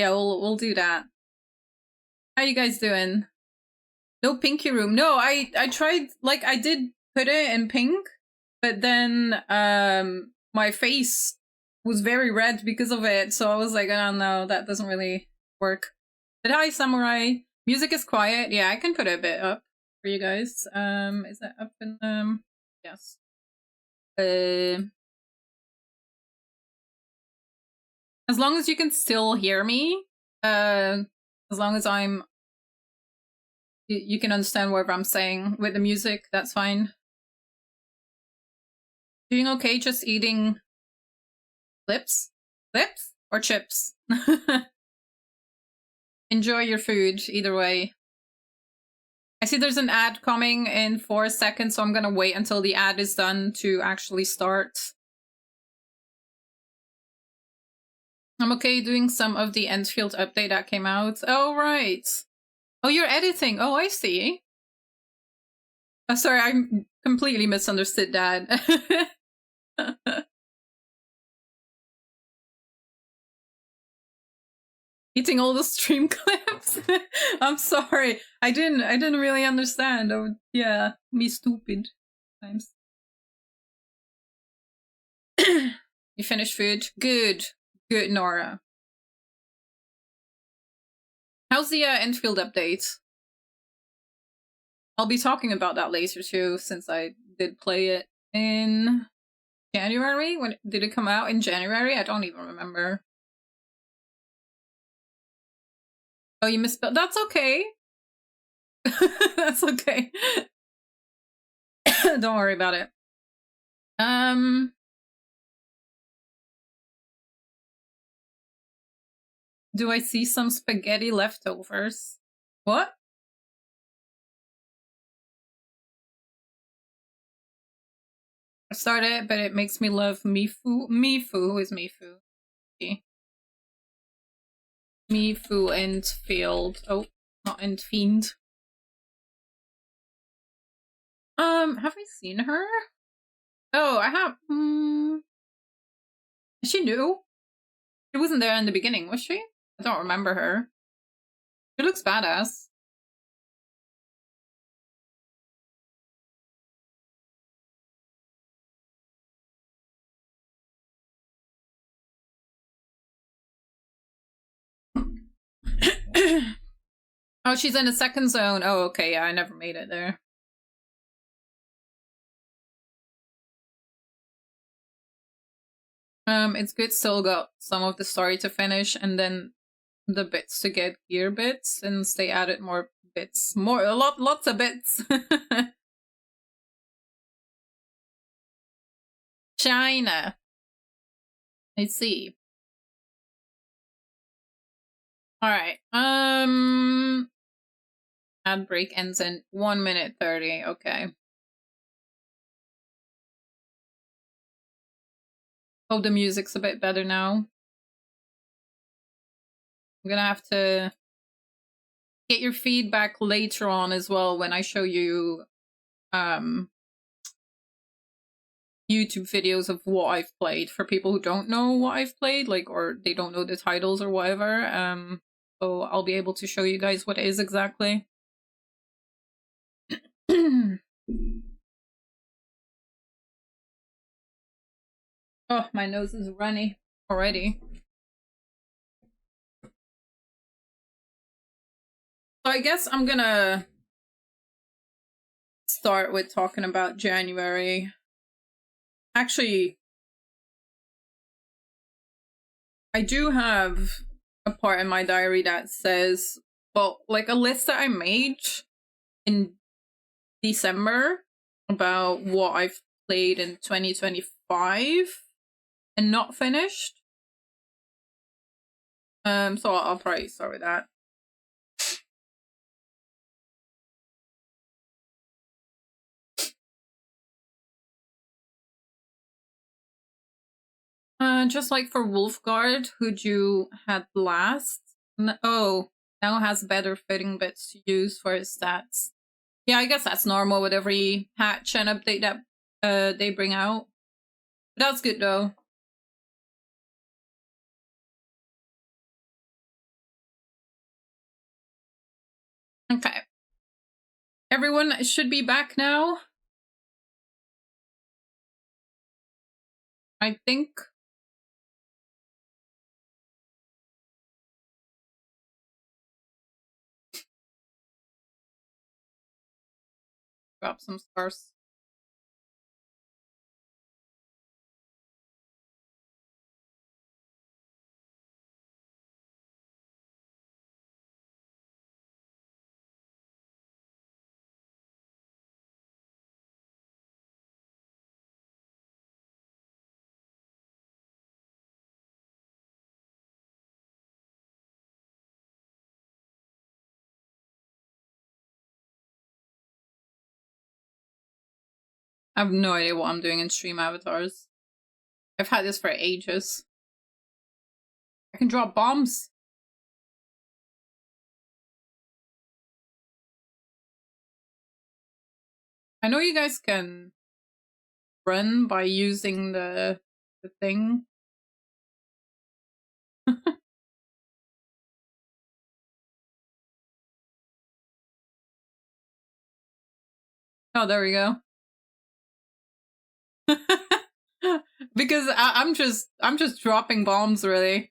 Yeah, we'll do that. How you guys doing? No pinky room. No, I tried, like, I did put it in pink, but then my face was very red because of it, so I was like, oh no, that doesn't really work. But hi, Samurai. Music is quiet. Yeah, I can put it a bit up for you guys. Is that up in yes. As long as you can still hear me, as long as you can understand whatever I'm saying with the music, that's fine. Doing okay, just eating lips? Lips or chips? Enjoy your food, either way. I see there's an ad coming in 4 seconds, so I'm gonna wait until the ad is done to actually start. I'm okay doing some of the Enfield update that came out. Oh, right. Oh, you're editing. Oh, I see. Oh, sorry, I completely misunderstood that. Eating all the stream clips. I'm sorry. I didn't really understand. Oh, yeah, me stupid times. You finished food? Good. Good, Nora. How's the Enfield update? I'll be talking about that later too, since I did play it in January. When did it come out? In January? I don't even remember. Oh, you misspelled. That's okay. That's okay. Don't worry about it. Do I see some spaghetti leftovers? What? I started, but it makes me love Mifu. Mifu is Mifu. Mifu and Field. Oh, not and Fiend. Have I seen her? Oh, I have. Is she new? She wasn't there in the beginning, was she? I don't remember her. She looks badass. Oh, she's in a second zone. Oh, okay, yeah, I never made it there. It's good, still got some of the story to finish, and then the bits to get gear bits, since they added more bits. Lots of bits. China. I see. Alright, ad break ends in 1 minute 30, okay. Oh, the music's a bit better now. I'm gonna have to get your feedback later on as well when I show you YouTube videos of what I've played for people who don't know what I've played, like, or they don't know the titles or whatever. So I'll be able to show you guys what it is exactly. Oh, my nose is runny already. So I guess I'm gonna start with talking about January. Actually, I do have a part in my diary that says, well, like a list that I made in December about what I've played in 2025 and not finished. So I'll probably start with that. Just like for Wolfguard, who you had last. Oh, now has better fitting bits to use for his stats. Yeah, I guess that's normal with every patch and update that they bring out. But that's good though. Okay. Everyone should be back now. I think. Drop some stars. I have no idea what I'm doing in stream avatars. I've had this for ages. I can drop bombs. I know you guys can run by using the thing. Oh, there we go. Because I'm just dropping bombs, really.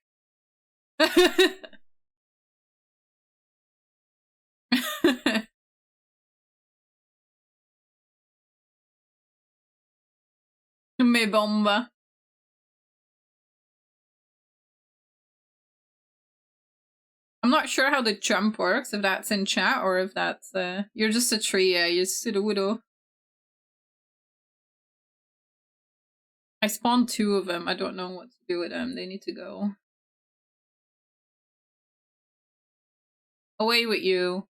Me bomba. I'm not sure how the jump works, if that's in chat or if that's you're just a tree, yeah, you're pseudo-widow. I spawned 2 of them. I don't know what to do with them. They need to go. Away with you.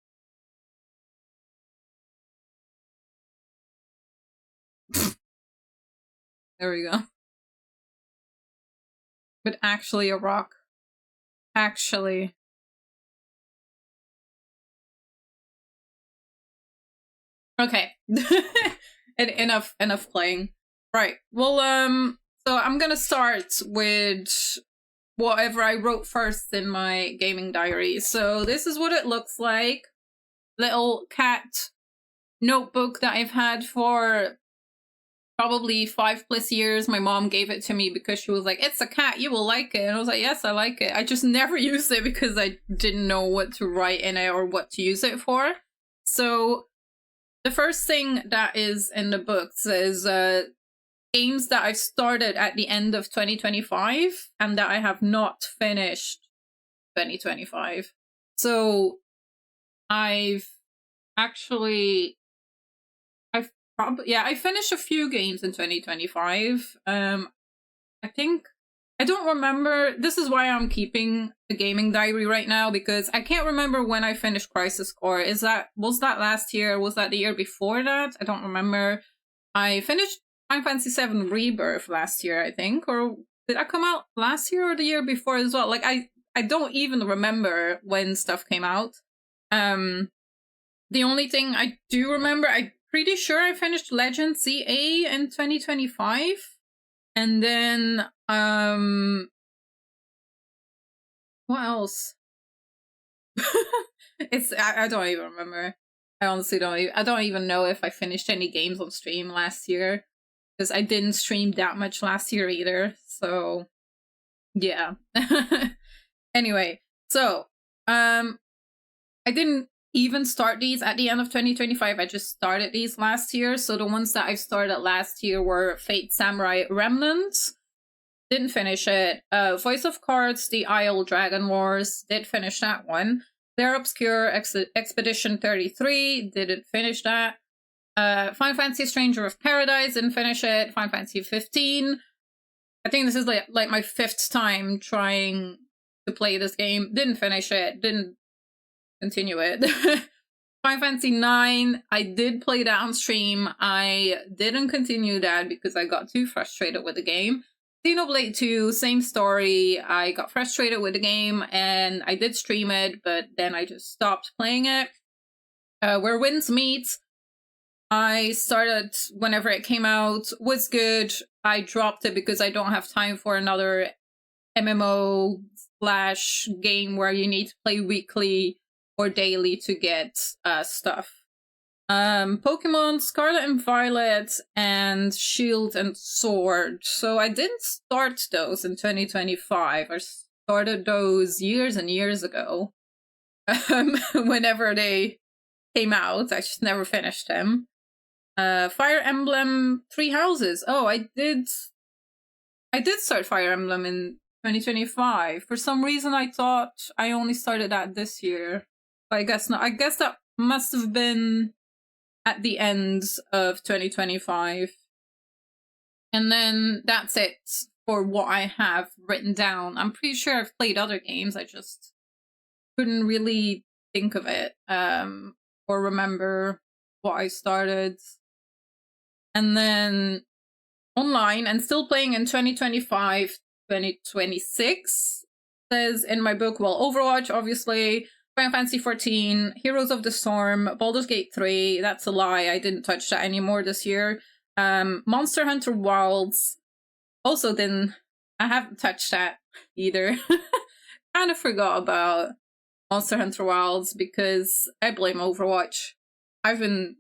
There we go. But actually a rock. Actually. Okay. enough playing. Right. Well, so I'm gonna start with whatever I wrote first in my gaming diary. So this is what it looks like. Little cat notebook that I've had for probably 5+ years. My mom gave it to me because she was like, it's a cat, you will like it. And I was like, yes, I like it. I just never used it because I didn't know what to write in it or what to use it for. So the first thing that is in the books is games that I've started at the end of 2025 and that I have not finished 2025. So I finished a few games in 2025. I don't remember. This is why I'm keeping the gaming diary right now, because I can't remember when I finished Crisis Core. Was that last year? Was that the year before that? I don't remember. I finished Final Fantasy VII Rebirth last year, I think, or did that come out last year or the year before as well? Like I don't even remember when stuff came out. The only thing I do remember, I'm pretty sure I finished Legend CA in 2025. And then, what else? I don't even remember. I honestly I don't even know if I finished any games on stream last year, because I didn't stream that much last year either. So, yeah. Anyway, so, I didn't even start these at the end of 2025. I just started these last year. So the ones that I started last year were Fate Samurai Remnant. Didn't finish it. Voice of Cards, The Isle Dragon Wars. Did finish that one. Their Obscure Expedition 33. Didn't finish that. Final Fantasy Stranger of Paradise. Didn't finish it. Final Fantasy 15. I think this is like my 5th time trying to play this game. Didn't finish it. Didn't continue it. Final Fantasy 9, I did play that on stream. I didn't continue that because I got too frustrated with the game. Xenoblade 2, same story. I got frustrated with the game and I did stream it, but then I just stopped playing it. Where Winds Meet, I started whenever it came out, was good. I dropped it because I don't have time for another MMO / game where you need to play weekly or daily to get stuff. Pokemon Scarlet and Violet and Shield and Sword. So I didn't start those in 2025. I started those years and years ago. Whenever they came out, I just never finished them. Fire Emblem Three Houses. Oh, I did start Fire Emblem in 2025. For some reason, I thought I only started that this year. But I guess not. I guess that must have been at the end of 2025. And then that's it for what I have written down. I'm pretty sure I've played other games. I just couldn't really think of it or remember what I started. And then online and still playing in 2025, 2026 says in my book, well, Overwatch, obviously, Final Fantasy 14, Heroes of the Storm, Baldur's Gate 3, that's a lie, I didn't touch that anymore this year. Monster Hunter Wilds, also I haven't touched that either. Kind of forgot about Monster Hunter Wilds because I blame Overwatch. I've been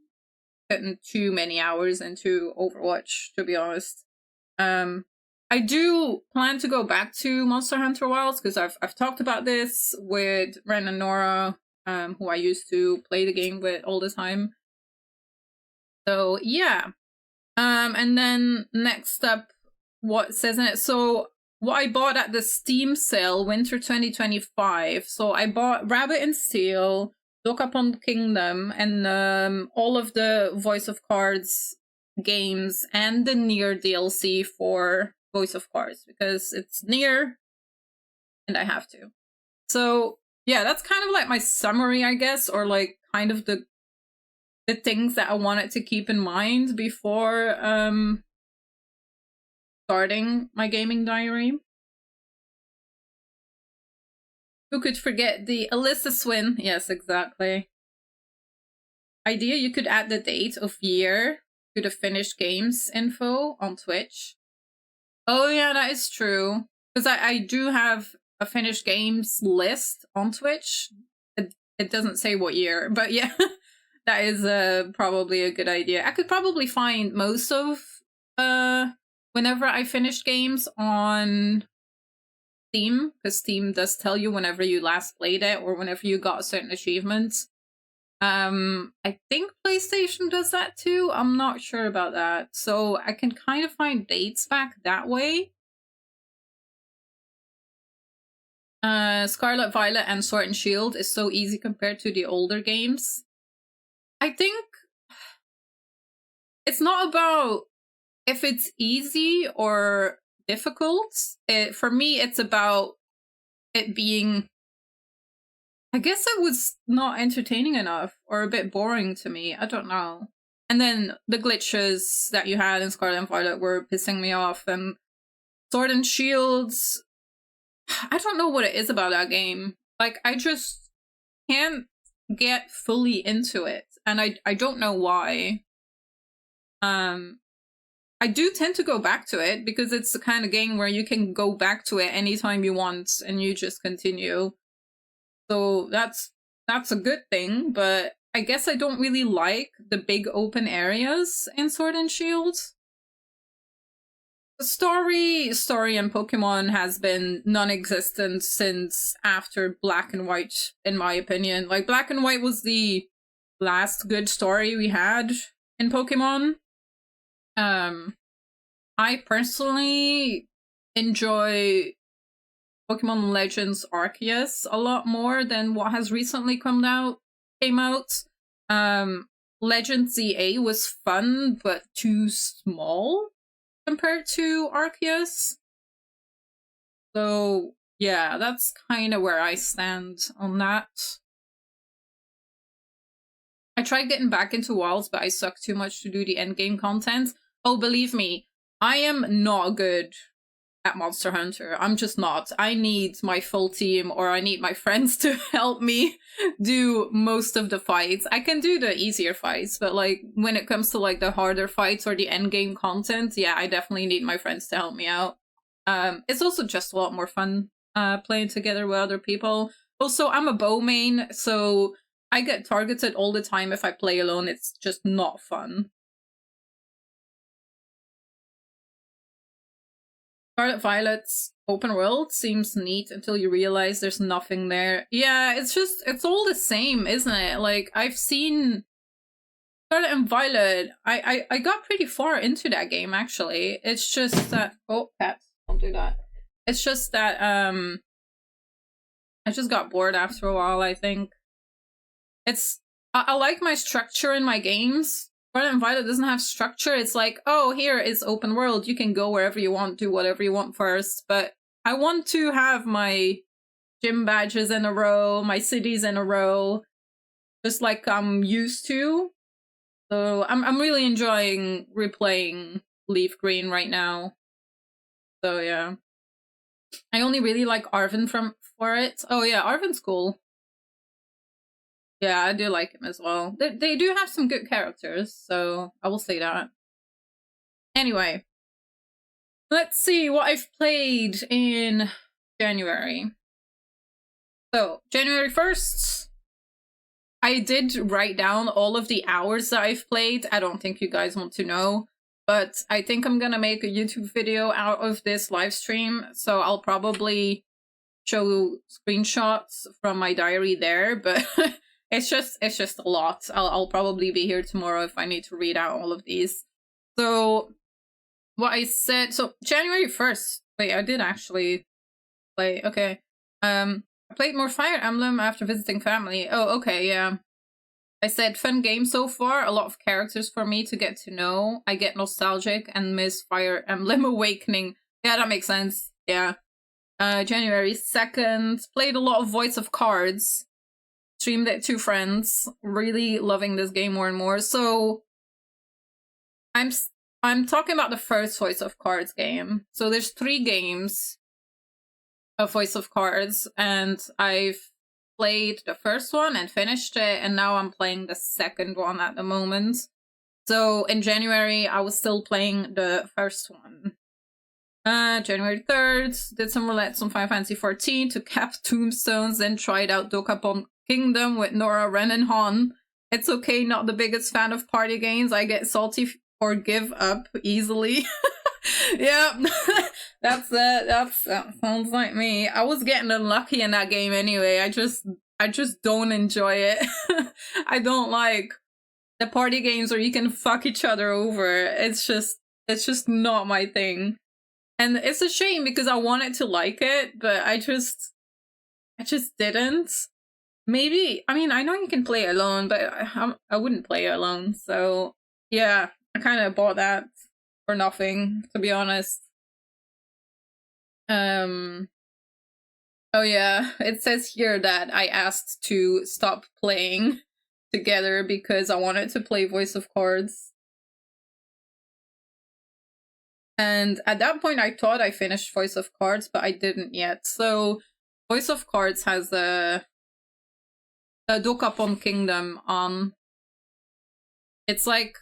putting too many hours into Overwatch, to be honest. I do plan to go back to Monster Hunter Wilds because I've talked about this with Ren and Nora, who I used to play the game with all the time. So yeah. And then next up, what says in it? So what I bought at the Steam sale, Winter 2025. So I bought Rabbit and Steel, Dokapon Kingdom, and all of the Voice of Cards games and the Nier DLC for Voice of Cards because it's Nier and I have to. So yeah, that's kind of like my summary, I guess, or like kind of the things that I wanted to keep in mind before starting my gaming diary. Who could forget the Alyssa Swin? Yes, exactly. Idea, you could add the date of year to the finished games info on Twitch. Oh yeah, that is true. Because I do have a finished games list on Twitch. It doesn't say what year, but yeah, that is probably a good idea. I could probably find most of whenever I finished games on Steam, because Steam does tell you whenever you last played it or whenever you got certain achievements. I think PlayStation does that too. I'm not sure about that. So I can kind of find dates back that way. Scarlet, Violet, and Sword and Shield is so easy compared to the older games. I think it's not about if it's easy or difficult. For me, it's about it being, I guess it was not entertaining enough or a bit boring to me. I don't know. And then the glitches that you had in Scarlet and Violet were pissing me off. And Sword and Shields, I don't know what it is about that game. Like, I just can't get fully into it. And I don't know why. I do tend to go back to it because it's the kind of game where you can go back to it anytime you want and you just continue. So that's a good thing, but I guess I don't really like the big open areas in Sword and Shield. The story in Pokemon has been non-existent since after Black and White, in my opinion. Like, Black and White was the last good story we had in Pokemon. I personally enjoy Pokemon Legends Arceus a lot more than what has recently came out. Legends ZA was fun, but too small compared to Arceus. So yeah, that's kind of where I stand on that. I tried getting back into Wilds, but I suck too much to do the endgame content. Oh, believe me, I am not good at Monster Hunter. I'm just not. I need my full team, or I need my friends to help me do most of the fights. I can do the easier fights, but like when it comes to like the harder fights or the endgame content, yeah, I definitely need my friends to help me out. It's also just a lot more fun playing together with other people. Also, I'm a bow main, so I get targeted all the time if I play alone. It's just not fun. Scarlet Violet's open world seems neat until you realize there's nothing there. Yeah, it's all the same, isn't it? Like, I've seen Scarlet and Violet. I got pretty far into that game, actually. It's just that... Oh, cats, don't do that. It's just that, I just got bored after a while, I think. I like my structure in my games. Scarlet and Violet doesn't have structure. It's like, oh, here is open world. You can go wherever you want, do whatever you want first. But I want to have my gym badges in a row, my cities in a row, just like I'm used to. So I'm really enjoying replaying Leaf Green right now. So yeah. I only really like Arven for it. Oh yeah, Arven's cool. Yeah, I do like him as well. They do have some good characters, so I will say that. Anyway, let's see what I've played in January. So, January 1st, I did write down all of the hours that I've played. I don't think you guys want to know, but I think I'm gonna make a YouTube video out of this live stream, so I'll probably show screenshots from my diary there, but it's just a lot. I'll probably be here tomorrow if I need to read out all of these. So what I said, so January 1st, wait, I did actually play, okay. I played more Fire Emblem after visiting family. Oh, okay, yeah. I said fun game so far, a lot of characters for me to get to know. I get nostalgic and miss Fire Emblem Awakening. Yeah, that makes sense. Yeah. January 2nd, played a lot of Voice of Cards. Streamed it to friends. Really loving this game more and more. So I'm talking about the first Voice of Cards game. So there's 3 games of Voice of Cards, and I've played the first one and finished it, and now I'm playing the second one at the moment. So in January, I was still playing the first one. January 3rd, did some roulettes on Final Fantasy 14 to cap tombstones, then tried out Dokapon Kingdom with Nora, Ren, and Han. It's okay, not the biggest fan of party games. I get salty or give up easily. Yep, that sounds like me. I was getting unlucky in that game anyway. I just don't enjoy it. I don't like the party games where you can fuck each other over. It's just not my thing. And it's a shame because I wanted to like it, but I just didn't. Maybe, I mean, I know you can play alone, but I wouldn't play alone. So yeah, I kind of bought that for nothing, to be honest. Oh yeah, it says here that I asked to stop playing together because I wanted to play Voice of Cards. And at that point, I thought I finished Voice of Cards, but I didn't yet. So, Voice of Cards has a Dokapon Kingdom on. It's like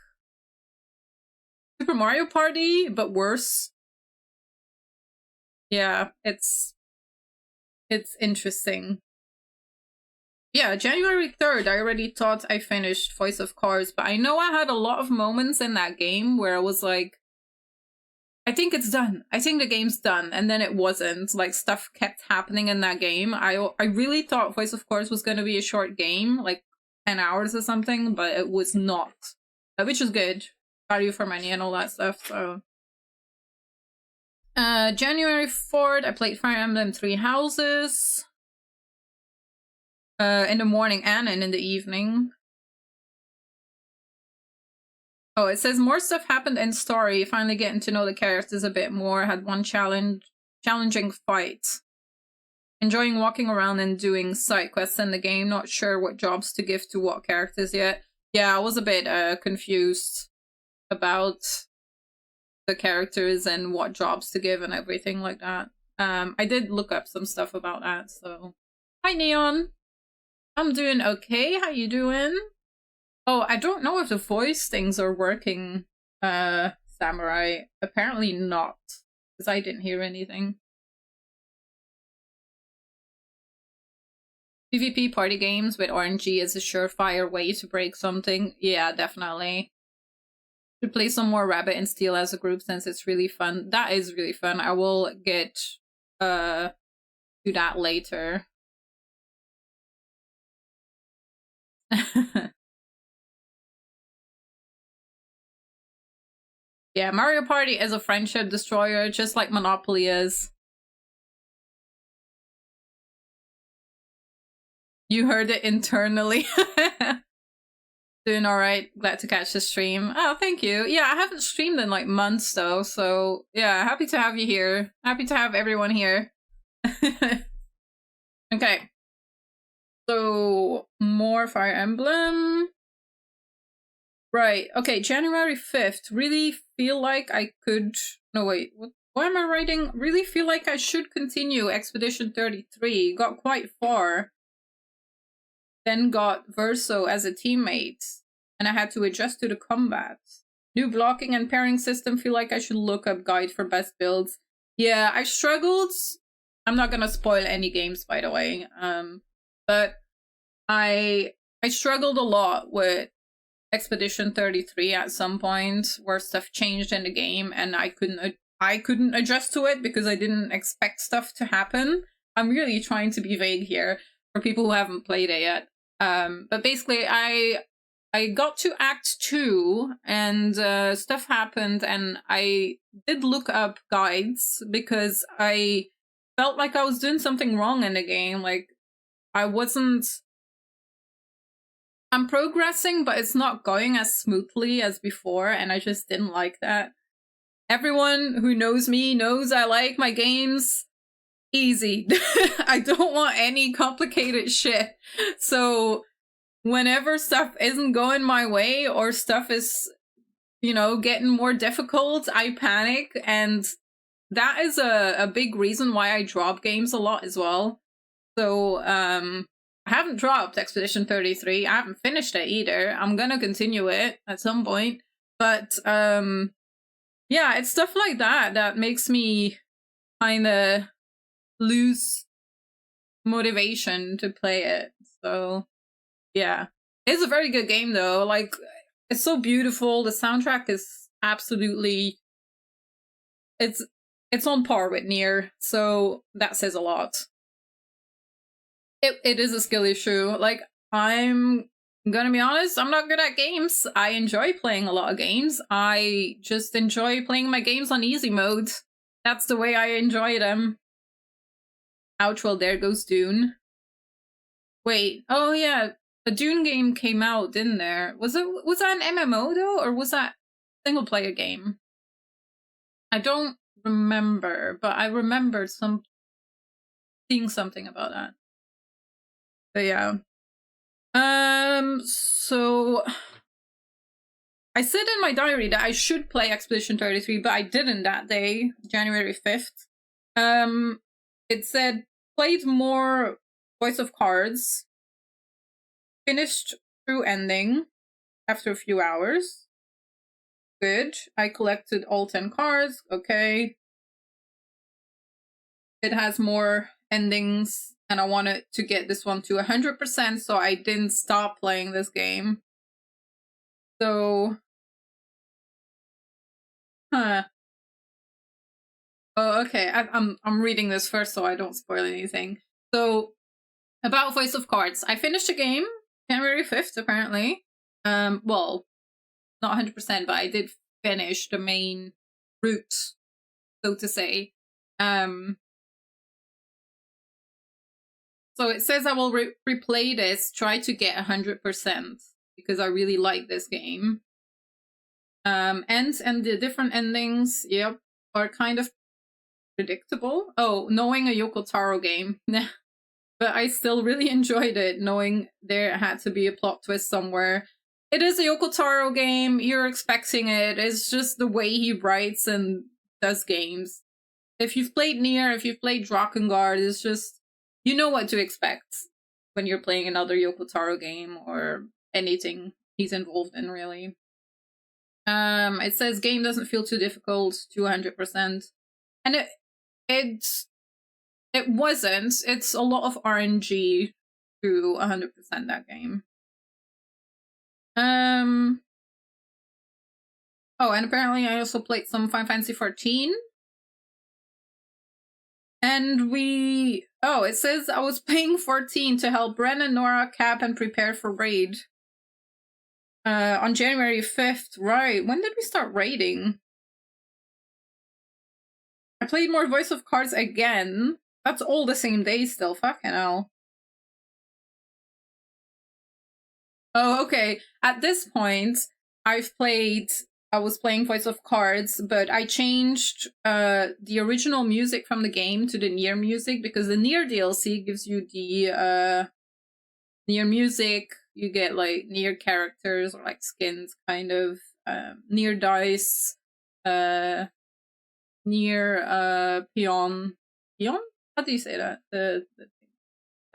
Super Mario Party, but worse. Yeah, it's interesting. Yeah, January 3rd, I already thought I finished Voice of Cards, but I know I had a lot of moments in that game where I was like, I think it's done. I think the game's done. And then it wasn't. Like, stuff kept happening in that game. I really thought Voice of Cards was going to be a short game, like 10 hours or something, but it was not. Which is good. Value for money and all that stuff, so. January 4th, I played Fire Emblem 3 Houses. In the morning and in the evening. Oh, it says more stuff happened in story. Finally getting to know the characters a bit more. Had one challenging fight. Enjoying walking around and doing side quests in the game. Not sure what jobs to give to what characters yet. Yeah, I was a bit confused about the characters and what jobs to give and everything like that. I did look up some stuff about that, so. Hi, Neon. I'm doing okay. How you doing? Oh, I don't know if the voice things are working, Samurai. Apparently not, because I didn't hear anything. PvP party games with RNG is a surefire way to break something. Yeah, definitely. To play some more Rabbit and Steel as a group since it's really fun. That is really fun. I will get to that later. Yeah, Mario Party is a friendship destroyer, just like Monopoly is. You heard it internally. Doing alright. Glad to catch the stream. Oh, thank you. Yeah, I haven't streamed in like months though, so yeah, happy to have you here. Happy to have everyone here. Okay. So, more Fire Emblem. Right. Okay, January 5th. Really feel like I could... No, wait. What am I writing? Really feel like I should continue Expedition 33. Got quite far. Then got Verso as a teammate. And I had to adjust to the combat. New blocking and pairing system. Feel like I should look up guide for best builds. Yeah, I struggled. I'm not gonna spoil any games, by the way. But I struggled a lot with Expedition 33 at some point where stuff changed in the game and I couldn't adjust to it because I didn't expect stuff to happen. I'm really trying to be vague here for people who haven't played it yet. But basically I got to Act 2 and stuff happened and I did look up guides because I felt like I was doing something wrong in the game. Like I'm progressing, but it's not going as smoothly as before, and I just didn't like that. Everyone who knows me knows I like my games easy. I don't want any complicated shit. So whenever stuff isn't going my way or stuff is, getting more difficult, I panic, and that is a big reason why I drop games a lot as well. So, I haven't dropped Expedition 33. I haven't finished it either. I'm gonna continue it at some point. But, yeah, it's stuff like that makes me kind of lose motivation to play it. So, yeah. It's a very good game, though. Like, it's so beautiful. The soundtrack is absolutely... It's on par with Nier, so that says a lot. It is a skill issue. Like, I'm gonna be honest, I'm not good at games. I enjoy playing a lot of games. I just enjoy playing my games on easy mode. That's the way I enjoy them. Ouch, well, there goes Dune. Wait, oh yeah, a Dune game came out, didn't there? Was that an MMO though, or was that single player game? I don't remember, but I remember seeing something about that. But yeah. So I said in my diary that I should play Expedition 33, but I didn't that day, January 5th. It said played more Voice of Cards, finished through ending after a few hours. Good. I collected all 10 cards. Okay. It has more endings. And I wanted to get this one to 100%, so I didn't stop playing this game. So... Huh. Oh, okay. I'm reading this first so I don't spoil anything. So, about Voice of Cards. I finished the game January 5th, apparently. Well, not 100%, but I did finish the main route, so to say. So it says I will replay this, try to get 100%, because I really like this game. Ends and the different endings, yep, are kind of predictable. Oh, knowing a Yoko Taro game. But I still really enjoyed it, knowing there had to be a plot twist somewhere. It is a Yoko Taro game, you're expecting it. It's just the way he writes and does games. If you've played Nier, if you've played Drakengard, it's just... You know what to expect when you're playing another Yoko Taro game or anything he's involved in, really. It says game doesn't feel too difficult, 200%. And it wasn't. It's a lot of RNG, to 100% that game. Oh, and apparently I also played some Final Fantasy 14. And it says I was playing 14 to help Brennan, Nora, Cap, and prepare for raid. On January 5th, right. When did we start raiding? I played more Voice of Cards again. That's all the same day still, fucking hell. Oh, okay. At this point, I was playing Voice of Cards, but I changed the original music from the game to the Nier music, because the Nier DLC gives you the Nier music. You get like Nier characters or like skins, kind of. Nier dice, Nier peon. Peon? How do you say that? I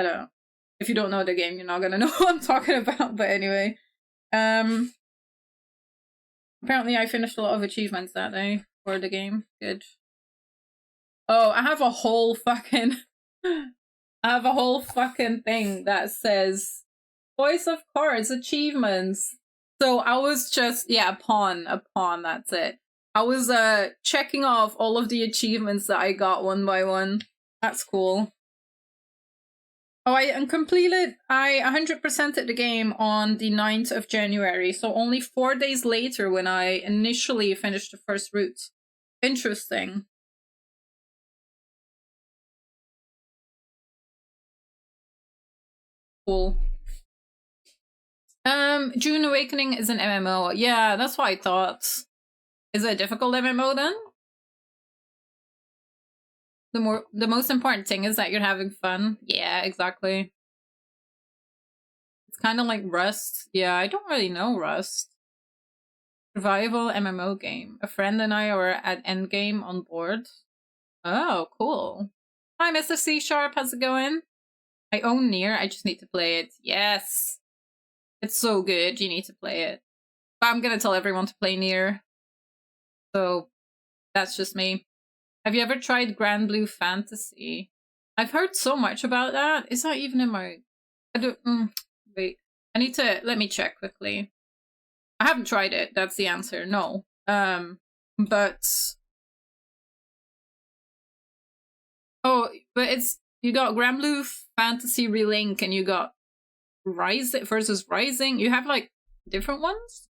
don't know. If you don't know the game, you're not gonna know what I'm talking about, but anyway. Apparently I finished a lot of achievements that day for the game. Good. Oh, I have a whole fucking thing that says Voice of Cards achievements. So I was just, a pawn, that's it. I was checking off all of the achievements that I got one by one. That's cool. Oh, I 100%ed the game on the 9th of January, so only 4 days later when I initially finished the first route. Interesting. Cool. June Awakening is an MMO. Yeah, that's what I thought. Is it a difficult MMO then? The most important thing is that you're having fun. Yeah, exactly. It's kind of like Rust. Yeah, I don't really know Rust. Survival MMO game. A friend and I are at endgame on board. Oh, cool. Hi, Mr. C Sharp. How's it going? I own Nier. I just need to play it. Yes. It's so good. You need to play it. I'm gonna tell everyone to play Nier. So, that's just me. Have you ever tried Grand Blue Fantasy? I've heard so much about that. Is that even in my... wait. I need to... Let me check quickly. I haven't tried it. That's the answer. No. But... Oh, but it's... You got Grand Blue Fantasy Relink and you got Rising versus Rising. You have, like, different ones?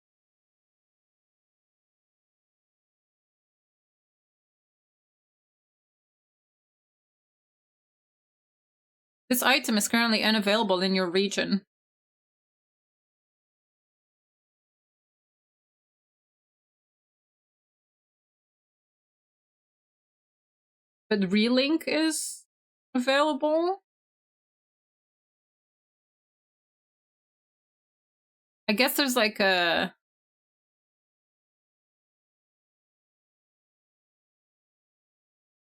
This item is currently unavailable in your region. But Relink is available? I guess there's like a...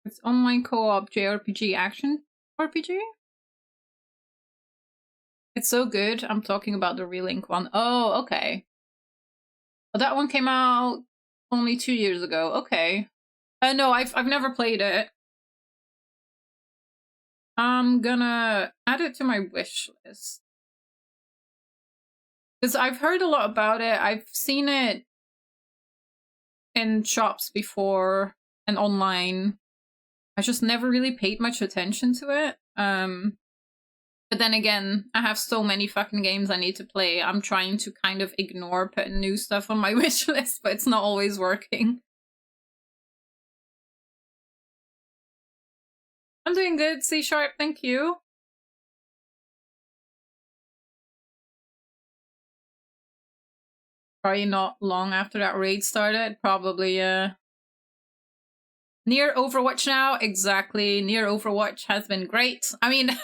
It's online co-op JRPG action RPG? It's so good. I'm talking about the Relink one. Oh, okay. Well, that one came out only 2 years ago. Okay. No, I've never played it. I'm gonna add it to my wish list. Because I've heard a lot about it. I've seen it in shops before and online. I just never really paid much attention to it. But then again, I have so many fucking games I need to play. I'm trying to kind of ignore putting new stuff on my wish list, but it's not always working. I'm doing good, C Sharp, thank you. Probably not long after that raid started. Probably, Nier Overwatch now, exactly. Nier Overwatch has been great. I mean,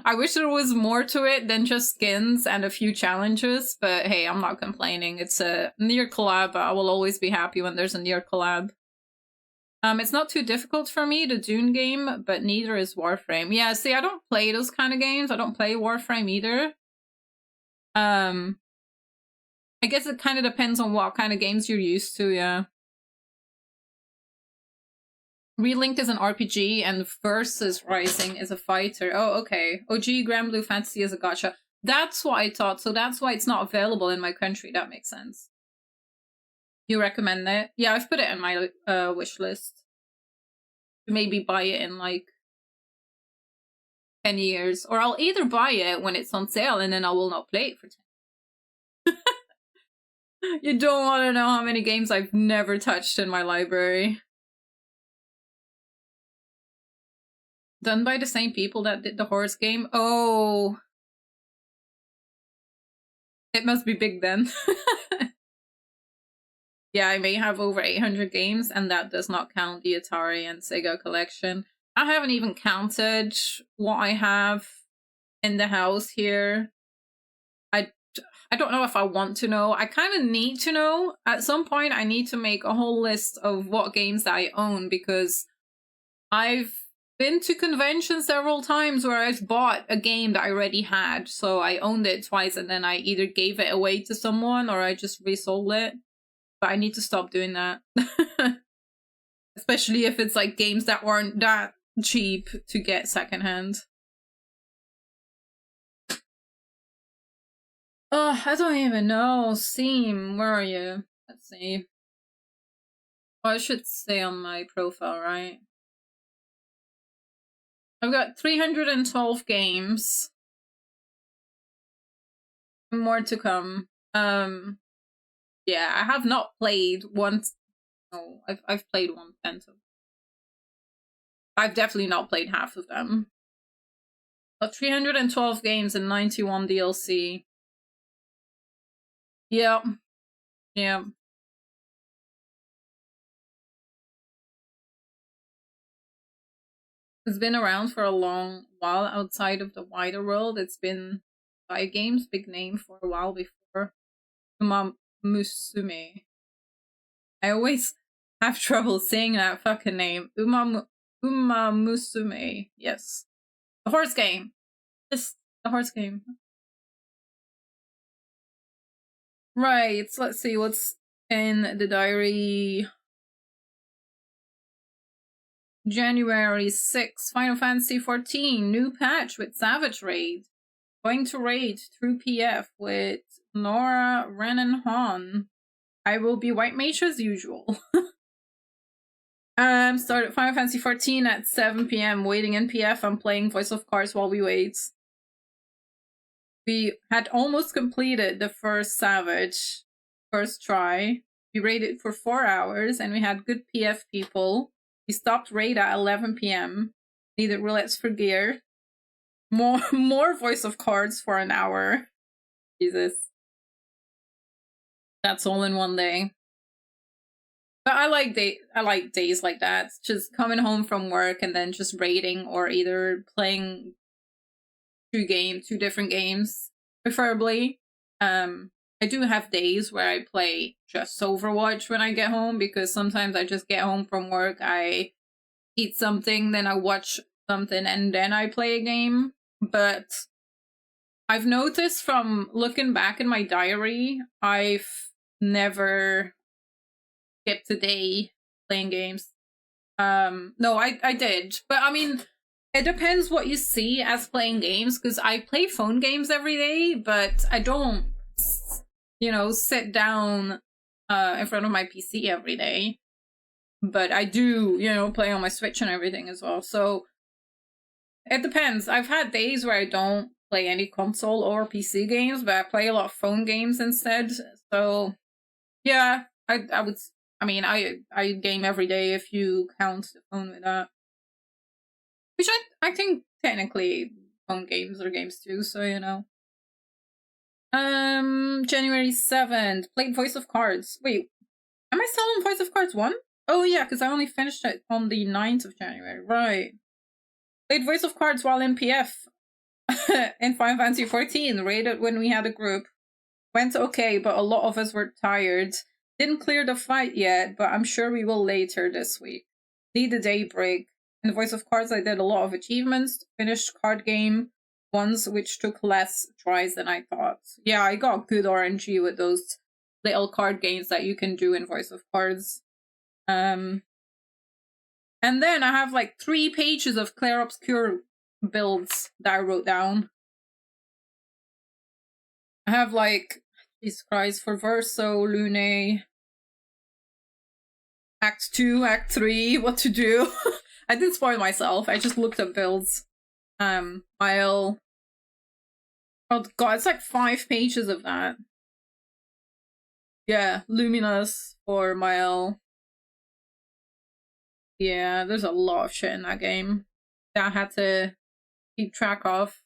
I wish there was more to it than just skins and a few challenges, but hey, I'm not complaining. It's a Nier collab. I will always be happy when there's a Nier collab. It's not too difficult for me, the Dune game, but neither is Warframe. Yeah, see, I don't play those kind of games. I don't play Warframe either. I guess it kind of depends on what kind of games you're used to, yeah. Relink is an RPG and Versus Rising is a fighter. Oh, okay. OG Grand Blue Fantasy is a gacha. That's what I thought. So that's why it's not available in my country. That makes sense. You recommend it? Yeah, I've put it in my wish list. Maybe buy it in like 10 years. Or I'll either buy it when it's on sale and then I will not play it for 10. You don't want to know how many games I've never touched in my library. Done by the same people that did the horse game? Oh. It must be big then. Yeah, I may have over 800 games, and that does not count the Atari and Sega collection. I haven't even counted what I have in the house here. I don't know if I want to know. I kind of need to know. At some point, I need to make a whole list of what games that I own, because I've been to conventions several times where I've bought a game that I already had. So I owned it twice, and then I either gave it away to someone or I just resold it. But I need to stop doing that. Especially if it's like games that weren't that cheap to get secondhand. Oh, I don't even know. Steam, where are you? Let's see. Oh, I should stay on my profile, right? I've got 312 games. More to come. Yeah, I have not played once. No, I've played 1/10 of. I've definitely not played half of them. But 312 games and 91 DLC. Yep. Yeah. It's been around for a long while outside of the wider world. It's been by games big name for a while before. Musume. I always have trouble saying that fucking name. Musume. Yes. The horse game. Just the horse game. Right. Let's see what's in the diary. January 6th, Final Fantasy 14, new patch with Savage Raid. Going to raid through PF with Nora, Ren, and Han. I will be white mage as usual. Started Final Fantasy 14 at 7 p.m. Waiting in PF. I'm playing Voice of Cards while we wait. We had almost completed the first Savage, first try. We raided for 4 hours and we had good PF people. We stopped raid at 11 p.m. Needed roulettes for gear. More Voice of Cards for an hour. Jesus. That's all in one day. But I like days like that. Just coming home from work and then just raiding or either playing two different games, preferably. I do have days where I play just Overwatch when I get home, because sometimes I just get home from work, I eat something, then I watch something, and then I play a game. But I've noticed from looking back in my diary, I've never skipped a day playing games. No, I did. But I mean, it depends what you see as playing games, because I play phone games every day, but I don't, sit down in front of my PC every day. But I do, play on my Switch and everything as well. So it depends. I've had days where I don't play any console or PC games, but I play a lot of phone games instead. So yeah, I game every day if you count the phone with that. Which I think technically phone games are games too, so January 7th, played Voice of Cards. Wait, am I still on Voice of Cards 1? Oh yeah, because I only finished it on the 9th of January, right. Played Voice of Cards while in PF in Final Fantasy 14, raided when we had a group. Went okay, but a lot of us were tired. Didn't clear the fight yet, but I'm sure we will later this week. Need a day break. In Voice of Cards, I did a lot of achievements, finished card game ones, which took less tries than I thought. Yeah, I got good RNG with those little card games that you can do in Voice of Cards. And And then I have like 3 pages of Clair Obscur builds that I wrote down. I have like, Jesus Christ, for Verso, Lune, Act 2, Act 3, what to do. I didn't spoil myself, I just looked up builds. I'll... Oh god, it's like 5 pages of that. Yeah, Luminous for Mile. Yeah, there's a lot of shit in that game that I had to keep track of.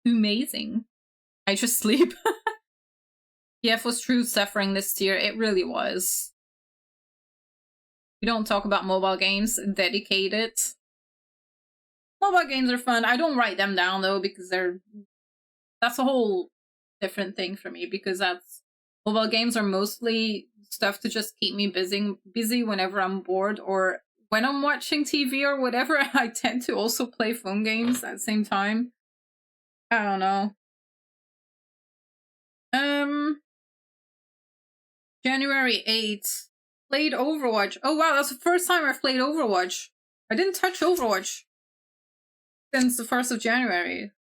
Amazing. I just sleep. TF was true suffering this year. It really was. We don't talk about mobile games. Dedicated. Mobile games are fun. I don't write them down though because that's a whole different thing for me because mobile games are mostly stuff to just keep me busy whenever I'm bored or when I'm watching TV or whatever. I tend to also play phone games at the same time. I don't know. January 8th. Played Overwatch. Oh wow, that's the first time I've played Overwatch. I didn't touch Overwatch since the 1st of January.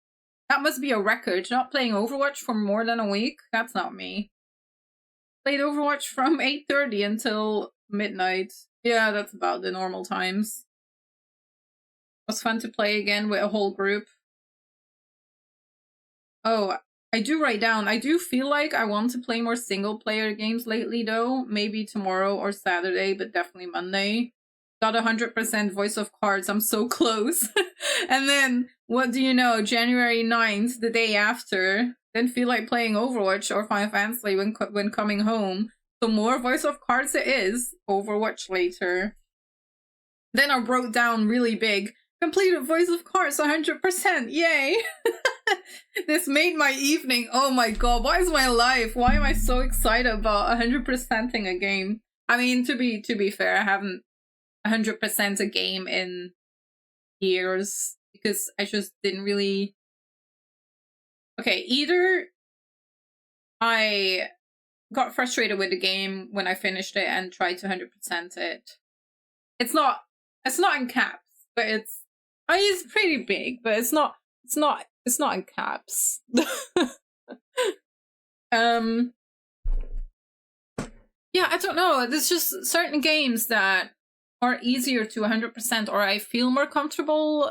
That must be a record. Not playing Overwatch for more than a week? That's not me. Played Overwatch from 8:30 until midnight. Yeah, that's about the normal times. It was fun to play again with a whole group. Oh, I do write down. I do feel like I want to play more single-player games lately, though. Maybe tomorrow or Saturday, but definitely Monday. Got 100% Voice of Cards. I'm so close. And then, what do you know? January 9th, the day after, didn't feel like playing Overwatch or Final Fantasy when coming home. So more Voice of Cards it is. Overwatch later. Then I wrote down really big. Completed Voice of Cards 100%. Yay! This made my evening. Oh my god, what is my life? Why am I so excited about 100%ing a game? I mean, to be fair, I haven't 100% a game in years because I just didn't really... Okay, either I got frustrated with the game when I finished it and tried to 100% it. It's not in caps, but it's pretty big, but it's not in caps. Yeah, I don't know. There's just certain games that are easier to 100% or I feel more comfortable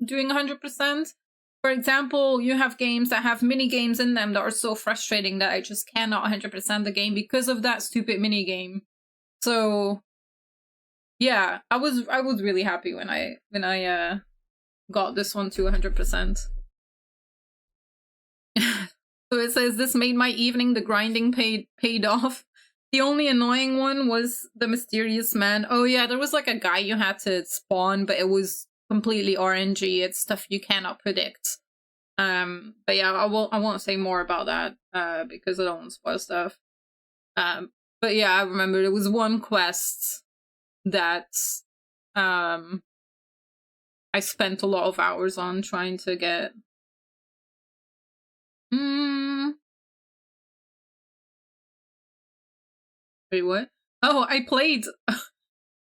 doing 100%. For example, you have games that have mini games in them that are so frustrating that I just cannot 100% the game because of that stupid mini game. So yeah, I was really happy when I got this one to 100%. So it says, this made my evening, the grinding paid off. The only annoying one was the mysterious man. Oh yeah, there was like a guy you had to spawn, but it was completely RNG. It's stuff you cannot predict. But yeah, I won't say more about that because I don't want to spoil stuff. But yeah, I remember there was one quest that I spent a lot of hours on trying to get. Wait, what? Oh, I played.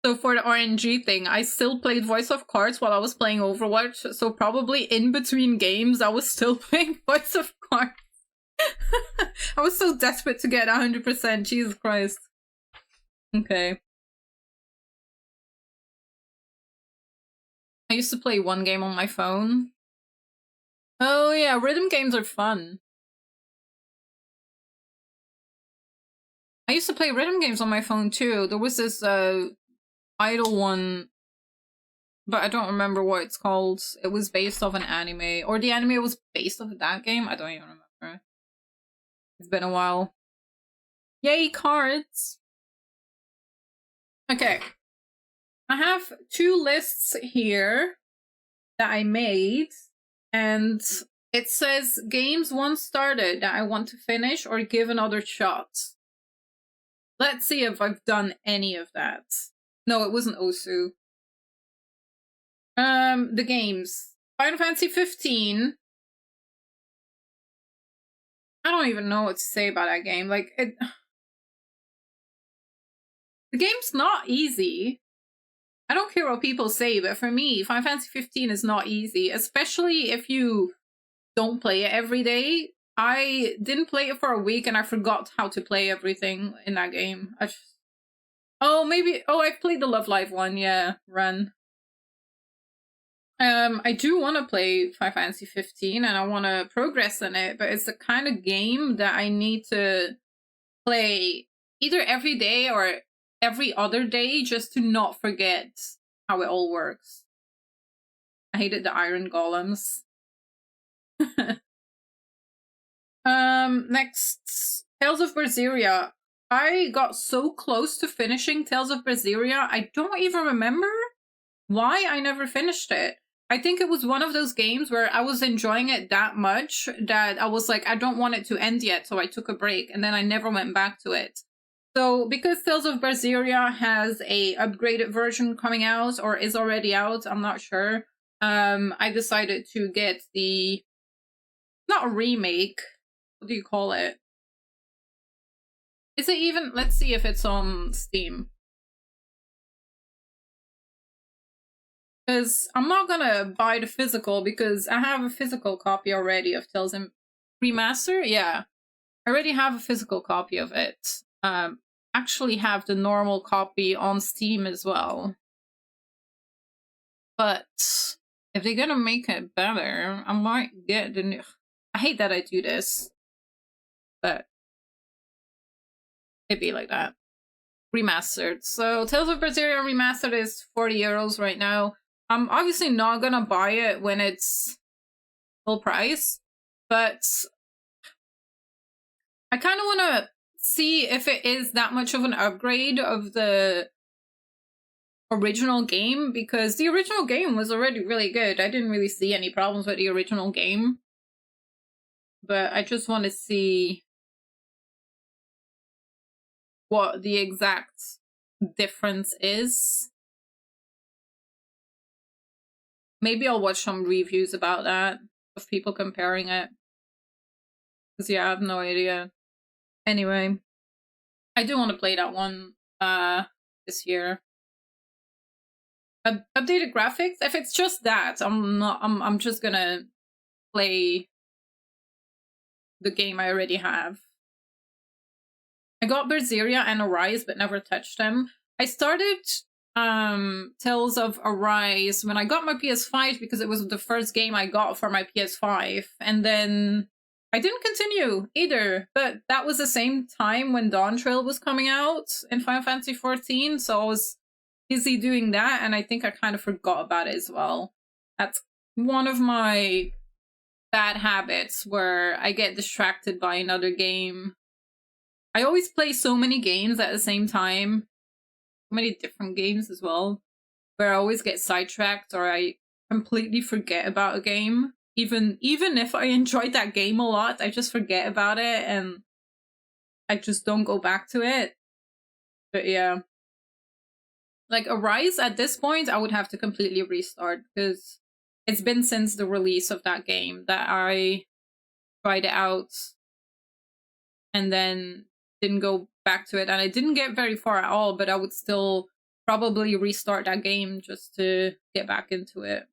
So for the RNG thing, I still played Voice of Cards while I was playing Overwatch. So probably in between games, I was still playing Voice of Cards. I was so desperate to get 100%. Jesus Christ. Okay. I used to play one game on my phone. Oh yeah, rhythm games are fun. I used to play rhythm games on my phone too. There was this idle one, but I don't remember what it's called. It was based off an anime, or the anime was based off of that game. I don't even remember. It's been a while. Yay, cards! Okay. I have 2 lists here that I made, and it says games once started that I want to finish or give another shot. Let's see if I've done any of that. No, it wasn't Osu. The games. Final Fantasy 15. I don't even know what to say about that game. Like, the game's not easy. I don't care what people say, but for me, Final Fantasy 15 is not easy, especially if you don't play it every day. I didn't play it for a week and I forgot how to play everything in that game. I've played the Love Live one, yeah, run. I do want to play Final Fantasy 15 and I want to progress in it, but it's the kind of game that I need to play either every day or every other day just to not forget how it all works. I hated the iron golems. Next, Tales of Berseria. I got so close to finishing Tales of Berseria, I don't even remember why I never finished it. I think it was one of those games where I was enjoying it that much that I was like, I don't want it to end yet, so I took a break, and then I never went back to it. So, because Tales of Berseria has a upgraded version coming out, or is already out, I'm not sure, I decided to get the... not a remake, what do you call it? Is it even... let's see if it's on Steam. Because I'm not gonna buy the physical, because I have a physical copy already of Tales of Remaster. Yeah, I already have a physical copy of it. Actually have the normal copy on Steam as well. But if they're gonna make it better, I might get the new... I hate that I do this, but it'd be like that. Remastered. So Tales of Berseria Remastered is 40 euros right now. I'm obviously not gonna buy it when it's full price, but I kind of want to see if it is that much of an upgrade of the original game, because the original game was already really good. I didn't really see any problems with the original game, but I just want to see what the exact difference is. Maybe I'll watch some reviews about that, of people comparing it. Because yeah, I have no idea. Anyway, I do want to play that one this year. Updated graphics? If it's just that, I'm just gonna play the game I already have. I got Berseria and Arise, but never touched them. I started Tales of Arise when I got my PS5 because it was the first game I got for my PS5, and then I didn't continue either, but that was the same time when Dawn Trail was coming out in Final Fantasy XIV, so I was busy doing that, and I think I kind of forgot about it as well. That's one of my bad habits, where I get distracted by another game. I always play so many games at the same time, so many different games as well, where I always get sidetracked or I completely forget about a game. Even if I enjoyed that game a lot, I just forget about it and I just don't go back to it. But yeah. Like Arise, at this point, I would have to completely restart, because it's been since the release of that game that I tried it out and then didn't go back to it, and I didn't get very far at all, but I would still probably restart that game just to get back into it.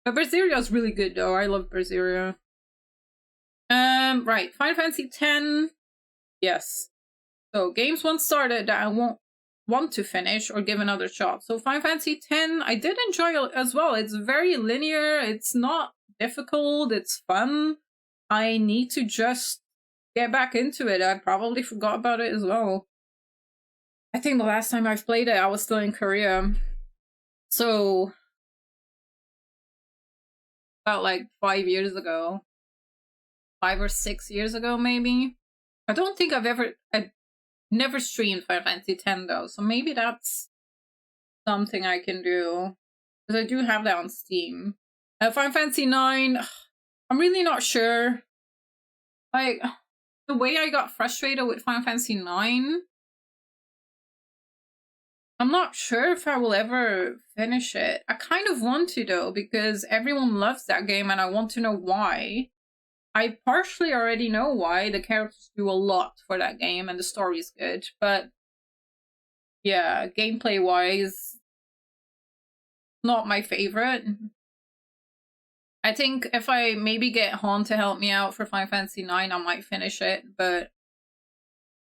But Berseria is really good though. I love Berseria. Right, Final Fantasy X. Yes. So games once started that I won't want to finish or give another shot. So Final Fantasy X, I did enjoy it as well. It's very linear, it's not difficult, it's fun. I need to just get back into it. I probably forgot about it as well. I think the last time I've played it, I was still in Korea. So about like 5 years ago. 5 or 6 years ago, maybe. I don't think I've never streamed Final Fantasy X though, so maybe that's something I can do. Because I do have that on Steam. Final Fantasy IX, I'm really not sure. Like, the way I got frustrated with Final Fantasy IX, I'm not sure if I will ever finish it. I kind of want to though, because everyone loves that game and I want to know why. I partially already know why. The characters do a lot for that game and the story's good, but yeah, gameplay wise, not my favorite. I think if I maybe get Han to help me out for Final Fantasy IX, I might finish it, but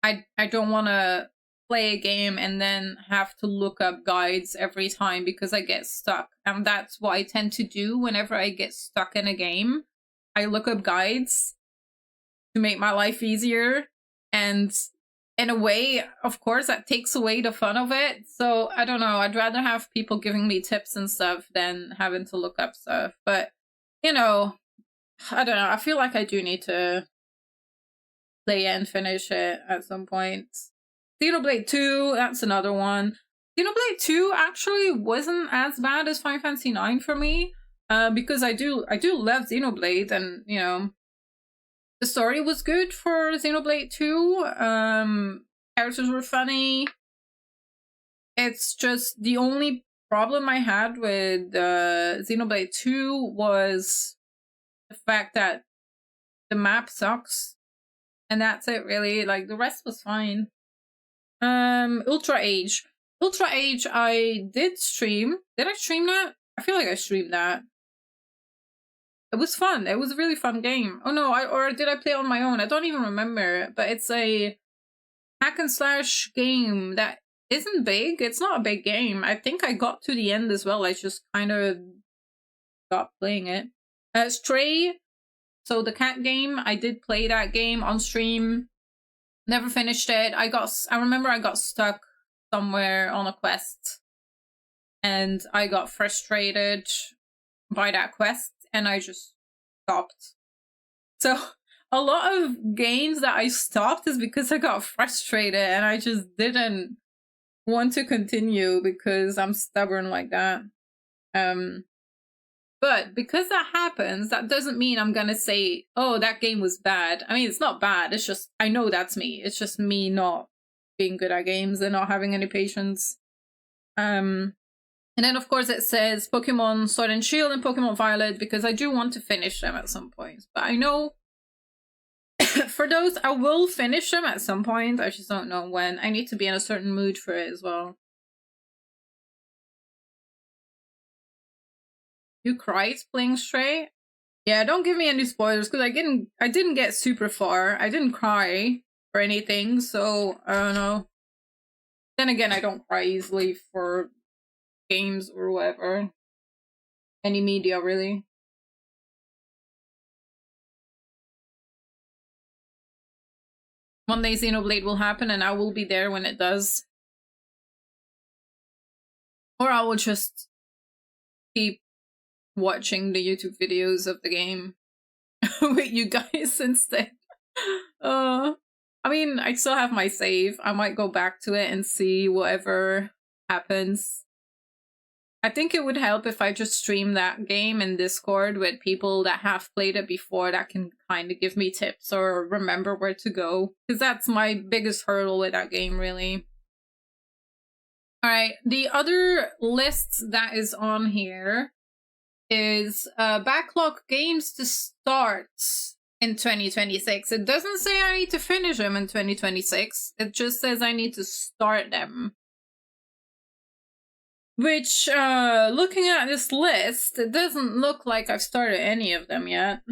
I don't want to play a game and then have to look up guides every time because I get stuck. And that's what I tend to do whenever I get stuck in a game. I look up guides to make my life easier. And in a way, of course, that takes away the fun of it. So I don't know. I'd rather have people giving me tips and stuff than having to look up stuff. But, you know, I don't know. I feel like I do need to play it and finish it at some point. Xenoblade 2, that's another one. Xenoblade 2 actually wasn't as bad as Final Fantasy IX for me, because I do love Xenoblade, and you know, the story was good for Xenoblade 2. Characters were funny. It's just the only problem I had with Xenoblade 2 was the fact that the map sucks. And that's it, really. Like, the rest was fine. Ultra Age. Ultra Age, I did stream. Did I stream that? I feel like I streamed that. It was fun. It was a really fun game. Oh no, or did I play it on my own? I don't even remember. But it's a hack and slash game that isn't big. It's not a big game. I think I got to the end as well. I just kind of stopped playing it. Stray. So the cat game, I did play that game on stream. Never finished it. I remember I got stuck somewhere on a quest. And I got frustrated by that quest. And I just stopped. So a lot of games that I stopped is because I got frustrated. And I just didn't want to continue because I'm stubborn like that. But because that happens, that doesn't mean I'm gonna say, oh, that game was bad. I mean, it's not bad. It's just, I know that's me. It's just me not being good at games and not having any patience. And then, of course, it says Pokemon Sword and Shield and Pokemon Violet because I do want to finish them at some point. But I know for those, I will finish them at some point. I just don't know when. I need to be in a certain mood for it as well. You cried playing Stray? Yeah, don't give me any spoilers because I didn't get super far. I didn't cry or anything, so I don't know. Then again, I don't cry easily for games or whatever. Any media, really. One day Xenoblade will happen and I will be there when it does. Or I will just keep watching the YouTube videos of the game with you guys instead. I mean, I still have my save. I might go back to it and see whatever happens. I think it would help if I just stream that game in Discord with people that have played it before that can kind of give me tips or remember where to go. Because that's my biggest hurdle with that game, really. Alright, the other list that is on here is backlog games to start in 2026. It doesn't say I need to finish them in 2026. It just says I need to start them. Which, looking at this list, it doesn't look like I've started any of them yet.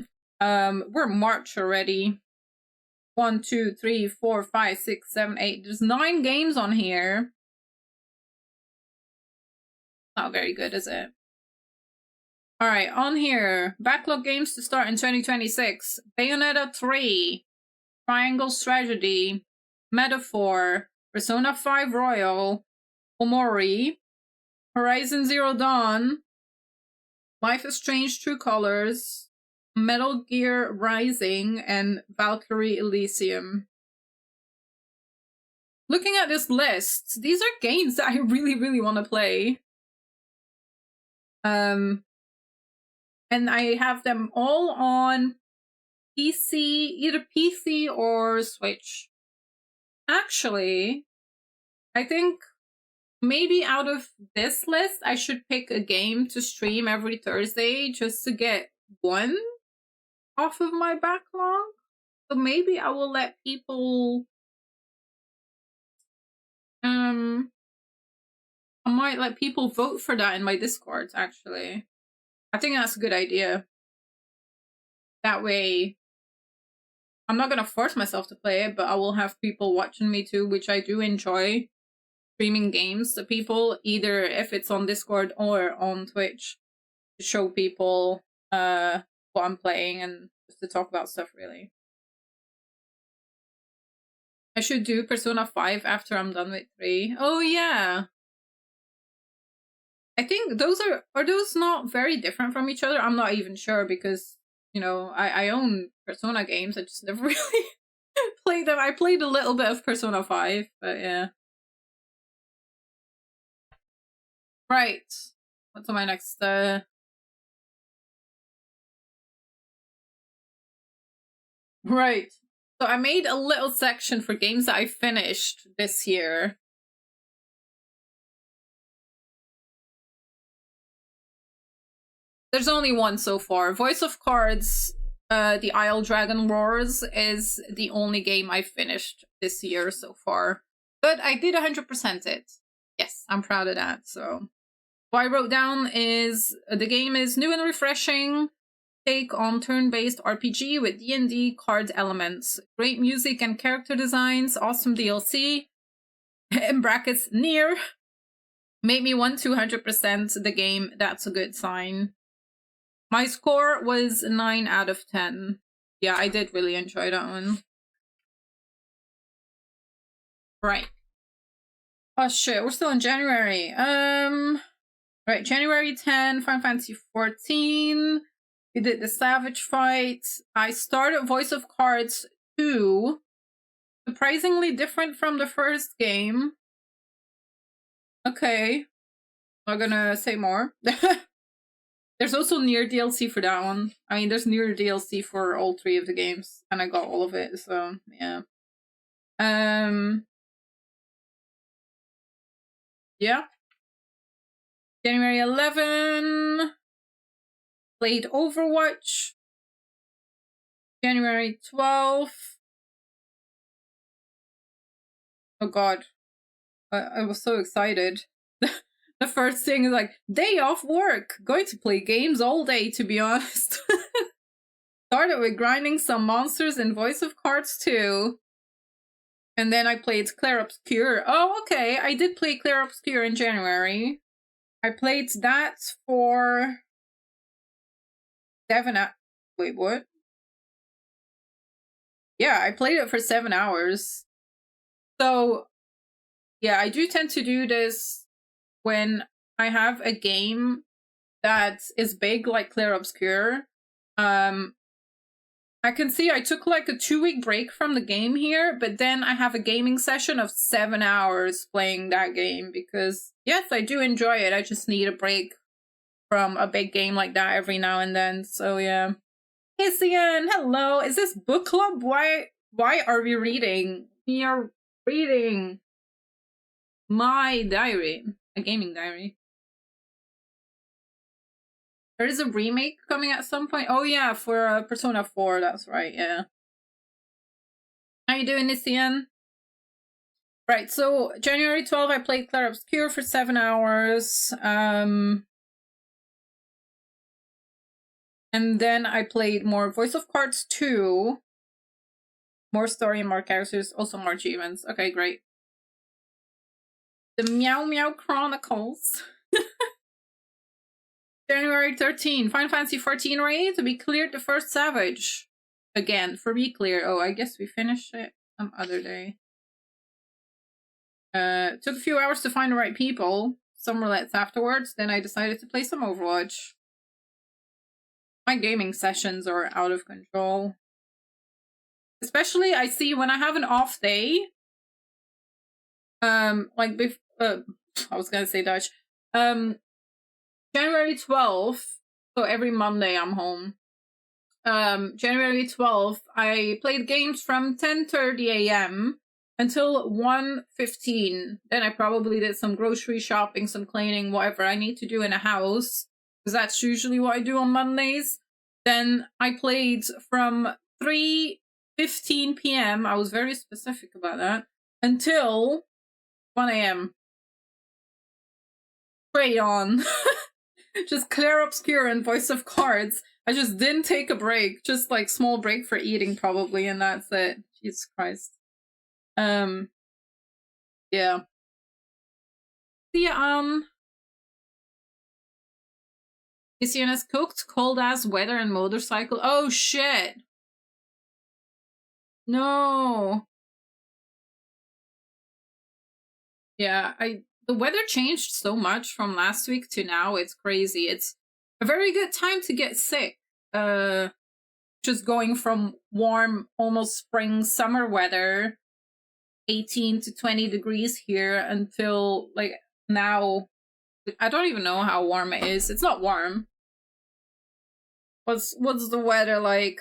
We're March already. 1, 2, 3, 4, 5, 6, 7, 8. There's 9 games on here. Not very good, is it? Alright, on here, backlog games to start in 2026. Bayonetta 3, Triangle Strategy, Metaphor, Persona 5 Royal, Omori, Horizon Zero Dawn, Life is Strange True Colors, Metal Gear Rising, and Valkyrie Elysium. Looking at this list, these are games that I really, really want to play. And I have them all on PC, either PC or Switch. Actually, I think maybe out of this list, I should pick a game to stream every Thursday just to get one. off of my backlog. So maybe I will let people... I might let people vote for that in my Discord, actually. I think that's a good idea. That way, I'm not going to force myself to play it, but I will have people watching me too, which I do enjoy. Streaming games to people, either if it's on Discord or on Twitch, to show people what I'm playing and just to talk about stuff, really. I should do Persona 5 after I'm done with 3. Oh, yeah. I think those are those not very different from each other? I'm not even sure because, you know, I own Persona games. I just never really played them. I played a little bit of Persona 5, but yeah. Right. What's on my next, Right. So I made a little section for games that I finished this year. There's only one so far. Voice of Cards, The Isle Dragon Roars is the only game I finished this year so far. But I did 100% it. Yes, I'm proud of that. So what I wrote down is the game is new and refreshing take on turn-based RPG with D&D card elements. Great music and character designs, awesome DLC, in brackets, near. Made me want 200% the game, that's a good sign. My score was 9 out of 10. Yeah, I did really enjoy that one. Right. Oh shit, we're still in January. Right, January 10, Final Fantasy 14. We did the Savage Fight. I started Voice of Cards 2. Surprisingly different from the first game. Okay. Not gonna say more. There's also Nier DLC for that one. I mean, there's Nier DLC for all 3 of the games. And I got all of it, so yeah. Yeah. January 11. Played Overwatch. January 12th. Oh god. I was so excited. The first thing is like, day off work! Going to play games all day, to be honest. Started with grinding some monsters in Voice of Cards 2. And then I played Clair Obscur. Oh, okay. I did play Clair Obscur in January. I played that for 7 hours. Wait, what? Yeah, I played it for 7 hours. So, yeah, I do tend to do this when I have a game that is big, like Clair Obscur. I can see I took like a 2-week break from the game here, but then I have a gaming session of 7 hours playing that game because, yes, I do enjoy it. I just need a break from a big game like that every now and then. So, yeah. Hey, Cian, hello. Is this book club? Why are we reading? We are reading my diary, a gaming diary. There is a remake coming at some point. Oh yeah, for Persona 4, that's right, yeah. How you doing, Nisian? Right, so January 12th, I played Clair Obscur for 7 hours. And then I played more Voice of Cards 2. More story and more characters, also more achievements. Okay, great. The Meow Meow Chronicles. January 13, Final Fantasy 14 raid. We cleared the first Savage. Again, for me clear. Oh, I guess we finished it some other day. Took a few hours to find the right people. Some roulettes afterwards. Then I decided to play some Overwatch. My gaming sessions are out of control. Especially, I see when I have an off day. Like, I was gonna say Dutch. January 12th, so every Monday I'm home. January 12th, I played games from 10:30 a.m. until 1:15. Then I probably did some grocery shopping, some cleaning, whatever I need to do in a house. Because that's usually what I do on Mondays. Then I played from 3:15 p.m. I was very specific about that, until 1 a.m. Straight on. Just Clair Obscure and Voice of Cards. I just didn't take a break. Just like small break for eating probably, and that's it. Jesus Christ. Yeah. The CNS cooked, cold ass weather and motorcycle. Oh shit. No. Yeah, the weather changed so much from last week to now. It's crazy. It's a very good time to get sick. Just going from warm, almost spring summer weather, 18 to 20 degrees here, until like now. I don't even know how warm it is. It's not warm. What's the weather like?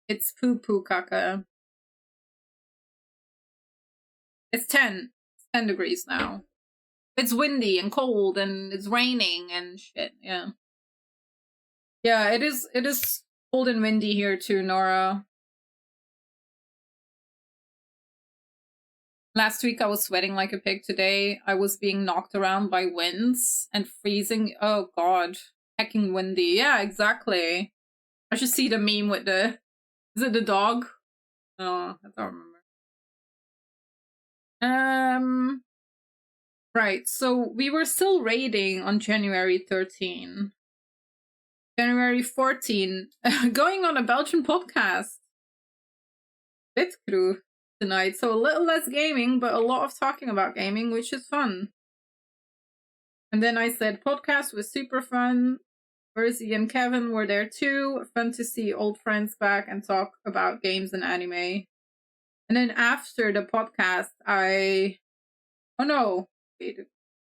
It's poo poo caca. It's 10 degrees now. It's windy and cold and it's raining and shit. Yeah. Yeah, it is cold and windy here too, Nora. Last week I was sweating like a pig. Today I was being knocked around by winds and freezing. Oh god. Hecking windy. Yeah, exactly. I should see the meme with the... Is it the dog? Oh, I don't remember. Right, so we were still raiding on January 13. January 14, going on a Belgian podcast. Bit crew tonight, so a little less gaming, but a lot of talking about gaming, which is fun. And then I said podcast was super fun. Verzi and Kevin were there too. Fun to see old friends back and talk about games and anime. And then after the podcast, oh no, it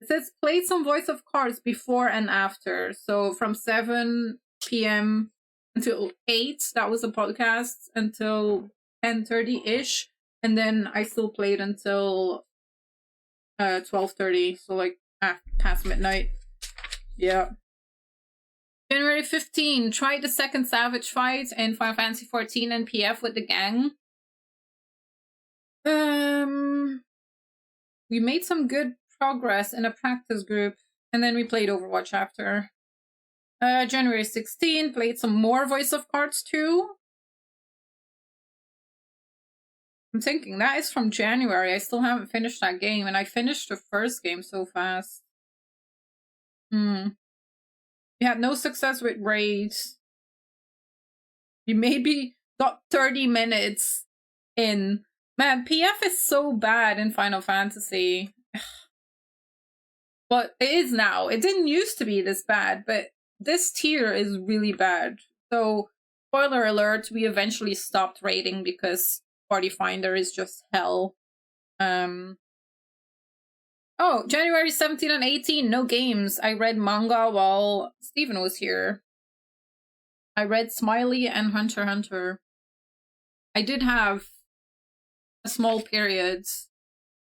says played some Voice of Cards before and after. So from 7 p.m. until 8, that was a podcast, until 10:30-ish. And then I still played until 12:30, so like past midnight. Yeah. January 15, tried the second Savage fight in Final Fantasy 14 and PF with the gang. We made some good progress in a practice group, and then we played Overwatch after. January 16, played some more Voice of Cards too. I'm thinking that is from January. I still haven't finished that game, and I finished the first game so fast. We had no success with raids. We maybe got 30 minutes in. Man, PF is so bad in Final Fantasy. But it is now. It didn't used to be this bad, but this tier is really bad. So, spoiler alert, we eventually stopped raiding because Party Finder is just hell. Oh, January 17 and 18, no games. I read manga while Steven was here. I read Smiley and Hunter x Hunter. I did have a small period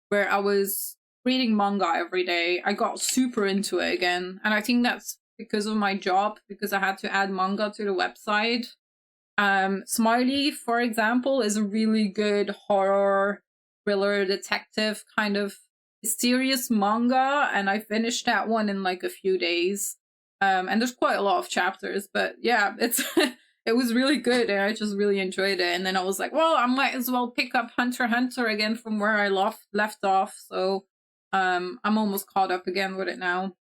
where I was reading manga every day. I got super into it again. And I think that's because of my job, because I had to add manga to the website. Smiley, for example, is a really good horror, thriller, detective kind of mysterious manga, and I finished that one in like a few days. And there's quite a lot of chapters, but yeah, it's it was really good, and I just really enjoyed it. And then I was like, well, I might as well pick up Hunter x Hunter again from where I left off. So I'm almost caught up again with it now.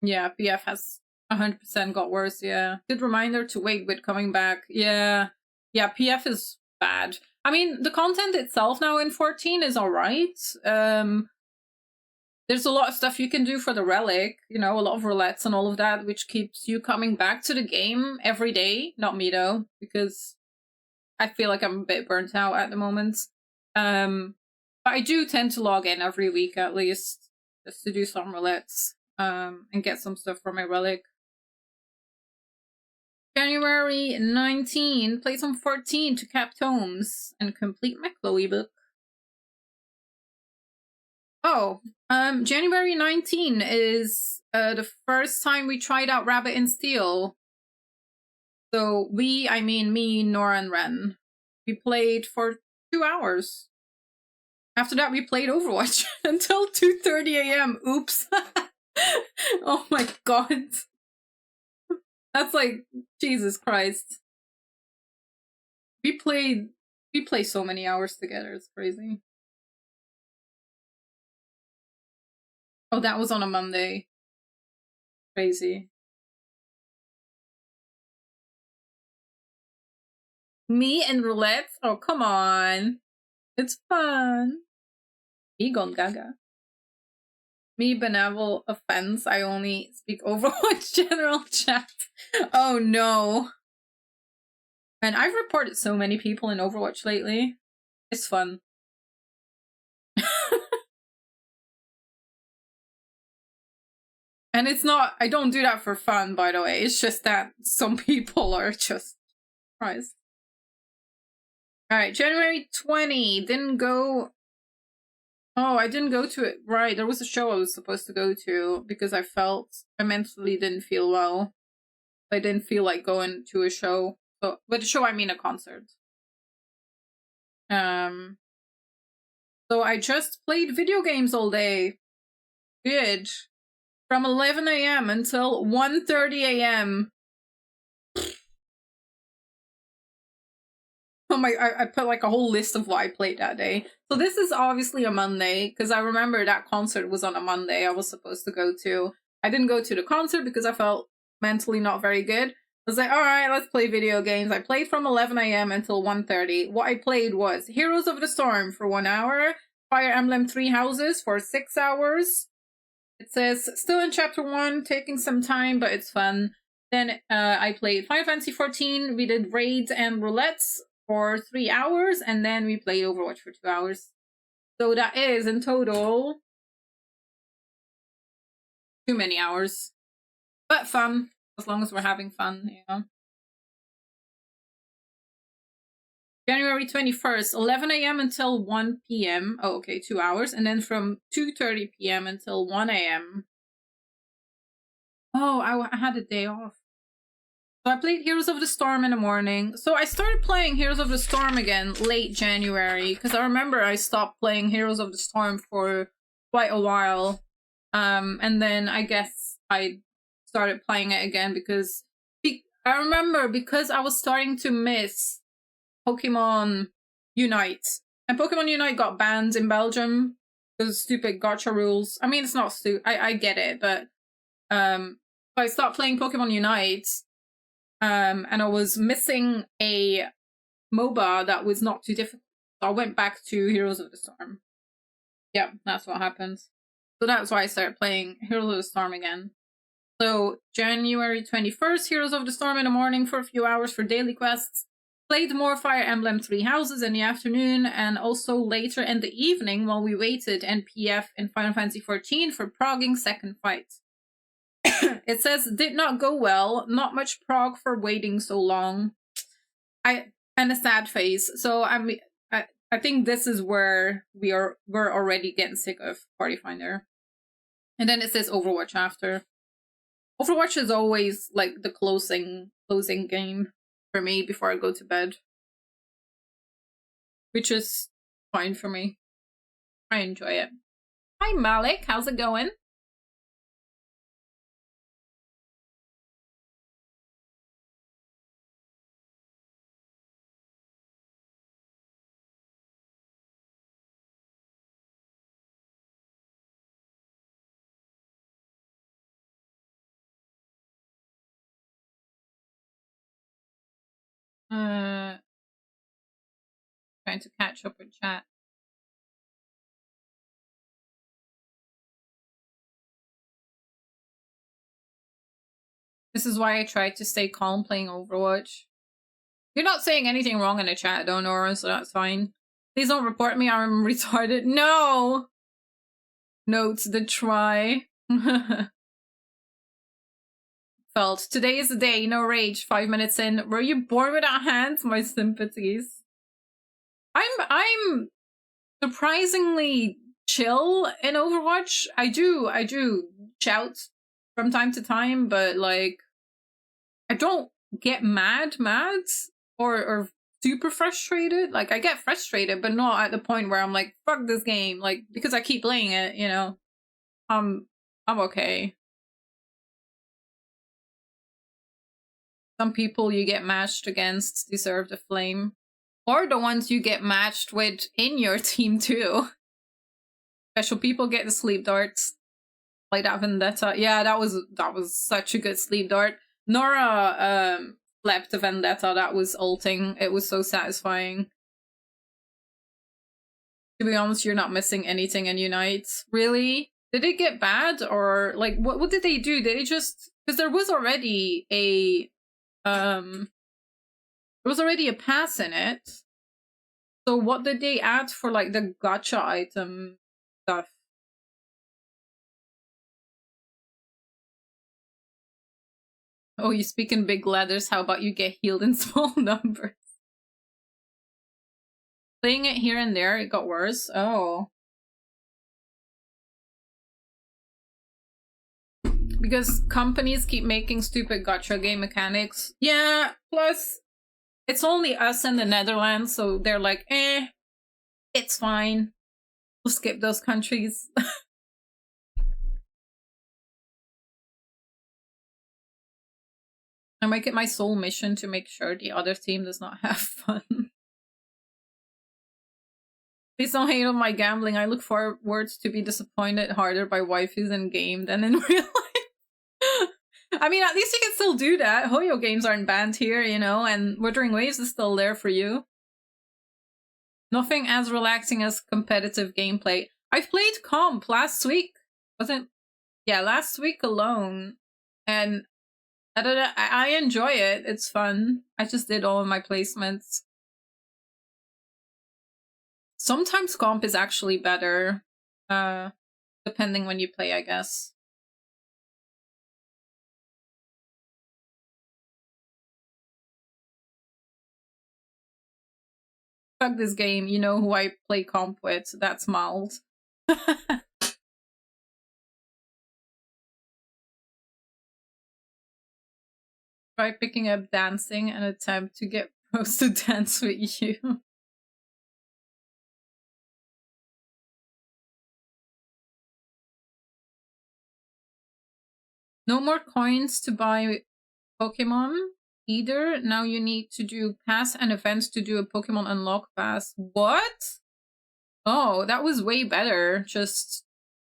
Yeah, PF has 100% got worse. Yeah, good reminder to wait with coming back. Yeah, PF is bad. I mean, the content itself now in 14 is alright. There's a lot of stuff you can do for the relic, you know, a lot of roulettes and all of that, which keeps you coming back to the game every day. Not me though, because I feel like I'm a bit burnt out at the moment. But I do tend to log in every week at least, just to do some roulettes, and get some stuff for my relic. January 19, play some 14 to cap tomes and complete my Chloe book. Oh, January 19 is the first time we tried out Rabbit in Steel. So I mean me, Nora, and Ren. We played for 2 hours. After that, we played Overwatch until 2:30 a.m. Oops. Oh my god. That's like, Jesus Christ. We play so many hours together, it's crazy. Oh, that was on a Monday. Crazy. Me and roulette? Oh, come on. It's fun. Egon Gaga. Me, Benevolent Offense. I only speak Overwatch general chat. Oh no. And I've reported so many people in Overwatch lately. It's fun. And it's not, I don't do that for fun, by the way. It's just that some people are just surprised. Alright, January 20. Didn't go. Oh, I didn't go to it. Right, there was a show I was supposed to go to because I mentally didn't feel well. I didn't feel like going to a show. So, but a show, I mean a concert. So I just played video games all day. Good. From 11 a.m. until 1:30 a.m. Oh my, I put like a whole list of what I played that day. So this is obviously a Monday, because I remember that concert was on a Monday I was supposed to go to. I didn't go to the concert because I felt mentally not very good. I was like, alright, let's play video games. I played from 11 a.m. until 1:30. What I played was Heroes of the Storm for 1 hour, Fire Emblem Three Houses for 6 hours. It says, still in chapter 1, taking some time, but it's fun. Then I played Final Fantasy 14, we did raids and roulettes for 3 hours, and then we played Overwatch for 2 hours. So that is, in total, too many hours. But fun, as long as we're having fun, you know. January 21st, 11 a.m. until 1 p.m. Oh, okay, 2 hours. And then from 2:30 p.m. until 1 a.m. Oh, I had a day off. So I played Heroes of the Storm in the morning. So I started playing Heroes of the Storm again late January, because I remember I stopped playing Heroes of the Storm for quite a while. And then I guess I started playing it again because I remember because I was starting to miss Pokemon Unite. And Pokemon Unite got banned in Belgium because stupid gacha rules. I mean, it's not stupid. I get it, but so I stopped playing Pokemon Unite. And I was missing a MOBA that was not too difficult. So I went back to Heroes of the Storm. Yeah, that's what happens. So that's why I started playing Heroes of the Storm again. So January 21st, Heroes of the Storm in the morning for a few hours for daily quests. Played more Fire Emblem Three Houses in the afternoon, and also later in the evening while we waited NPF in Final Fantasy 14 for progging second fight. It says, did not go well, not much prog for waiting so long. And a sad face. So I think this is where we're already getting sick of Party Finder. And then it says Overwatch after. Overwatch is always like the closing game for me before I go to bed. Which is fine for me. I enjoy it. Hi Malik, how's it going? Trying to catch up with chat. This is why I try to stay calm playing Overwatch. You're not saying anything wrong in the chat, though, Nora, so that's fine. Please don't report me, I'm retarded. No! Notes the try. Felt. Today is the day, no rage. 5 minutes in. Were you born without hands? My sympathies. I'm surprisingly chill in Overwatch. I do shout from time to time, but like I don't get mad or super frustrated. Like I get frustrated, but not at the point where I'm like, fuck this game, like because I keep playing it, you know. I'm okay. Some people you get matched against deserve the flame. Or the ones you get matched with in your team too. Special people get the sleep darts. Like that Vendetta. Yeah, that was such a good sleep dart. Nora slept the Vendetta that was ulting. It was so satisfying. To be honest, you're not missing anything in Unite. Really? Did it get bad? Or like what did they do? Did they just, because there was already a pass in it. So what did they add for like the gacha item stuff? Oh, you speak in big letters. How about you get healed in small numbers? Playing it here and there, it got worse. Oh. Because companies keep making stupid gacha game mechanics. Yeah, plus it's only us in the Netherlands, so they're like, it's fine. We'll skip those countries. I might get my sole mission to make sure the other team does not have fun. Please don't hate on my gambling. I look forward to be disappointed harder by waifus in game than in real life. I mean, at least you can still do that. Hoyo games aren't banned here, you know, and Wuthering Waves is still there for you. Nothing as relaxing as competitive gameplay. I've played comp last week. Wasn't? Yeah, last week alone. And I enjoy it. It's fun. I just did all of my placements. Sometimes comp is actually better. Depending when you play, I guess. Fuck this game, you know who I play comp with. That's mild. Try picking up dancing and attempt to get pros to dance with you. No more coins to buy Pokemon either. Now you need to do pass and events to do a Pokemon unlock pass. What? Oh, that was way better, just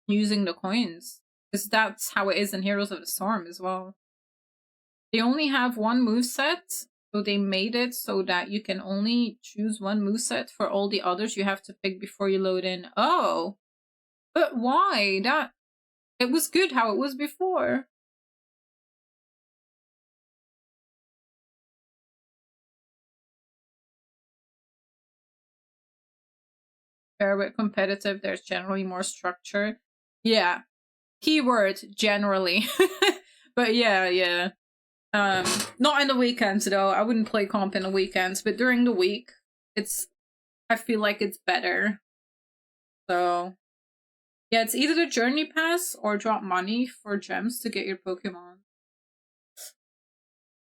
using the coins. Because that's how it is in Heroes of the Storm as well. They only have one moveset, so they made it so that you can only choose one moveset. For all the others you have to pick before you load in. Oh! But why? It was good how it was before. Fair with competitive, there's generally more structure. Yeah. Keyword, generally. But yeah. Not in the weekends though. I wouldn't play comp in the weekends, but during the week, I feel like it's better. So yeah, it's either the journey pass or drop money for gems to get your Pokemon.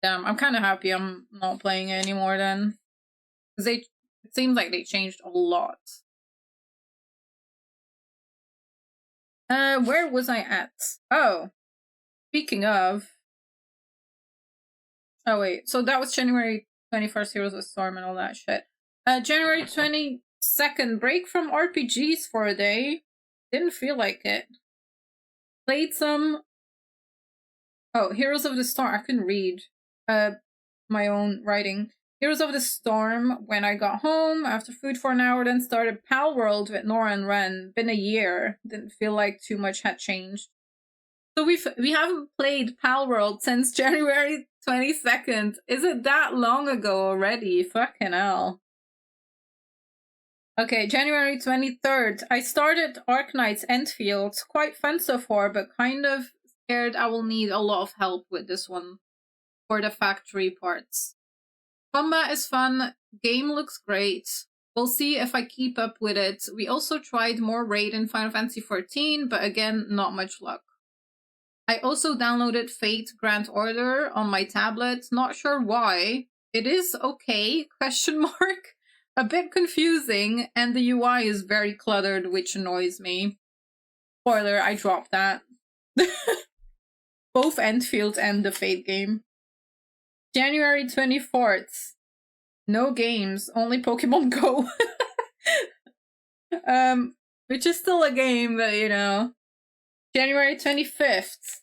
Damn, I'm kind of happy I'm not playing it anymore then. Because it seems like they changed a lot. Where was I at? Oh, speaking of. Oh wait, so that was January 21st, Heroes of Storm and all that shit. January 22nd, break from RPGs for a day. Didn't feel like it. Played some... Oh, Heroes of the Storm. I couldn't read my own writing. Heroes of the Storm when I got home after food for an hour, then started Pal World with Nora and Ren. Been a year. Didn't feel like too much had changed. So we haven't played Pal World since January 22nd. Is it that long ago already? Fucking hell. Okay, January 23rd. I started Arknight's Endfield. Quite fun so far, but kind of scared I will need a lot of help with this one for the factory parts. Combat is fun. Game looks great. We'll see if I keep up with it. We also tried more raid in Final Fantasy XIV, but again, not much luck. I also downloaded Fate Grand Order on my tablet. Not sure why. It is okay, question mark. A bit confusing, and the UI is very cluttered, which annoys me. Spoiler, I dropped that. Both Enfield and the Fate game. January 24th. No games, only Pokemon Go. Which is still a game, but you know. January 25th.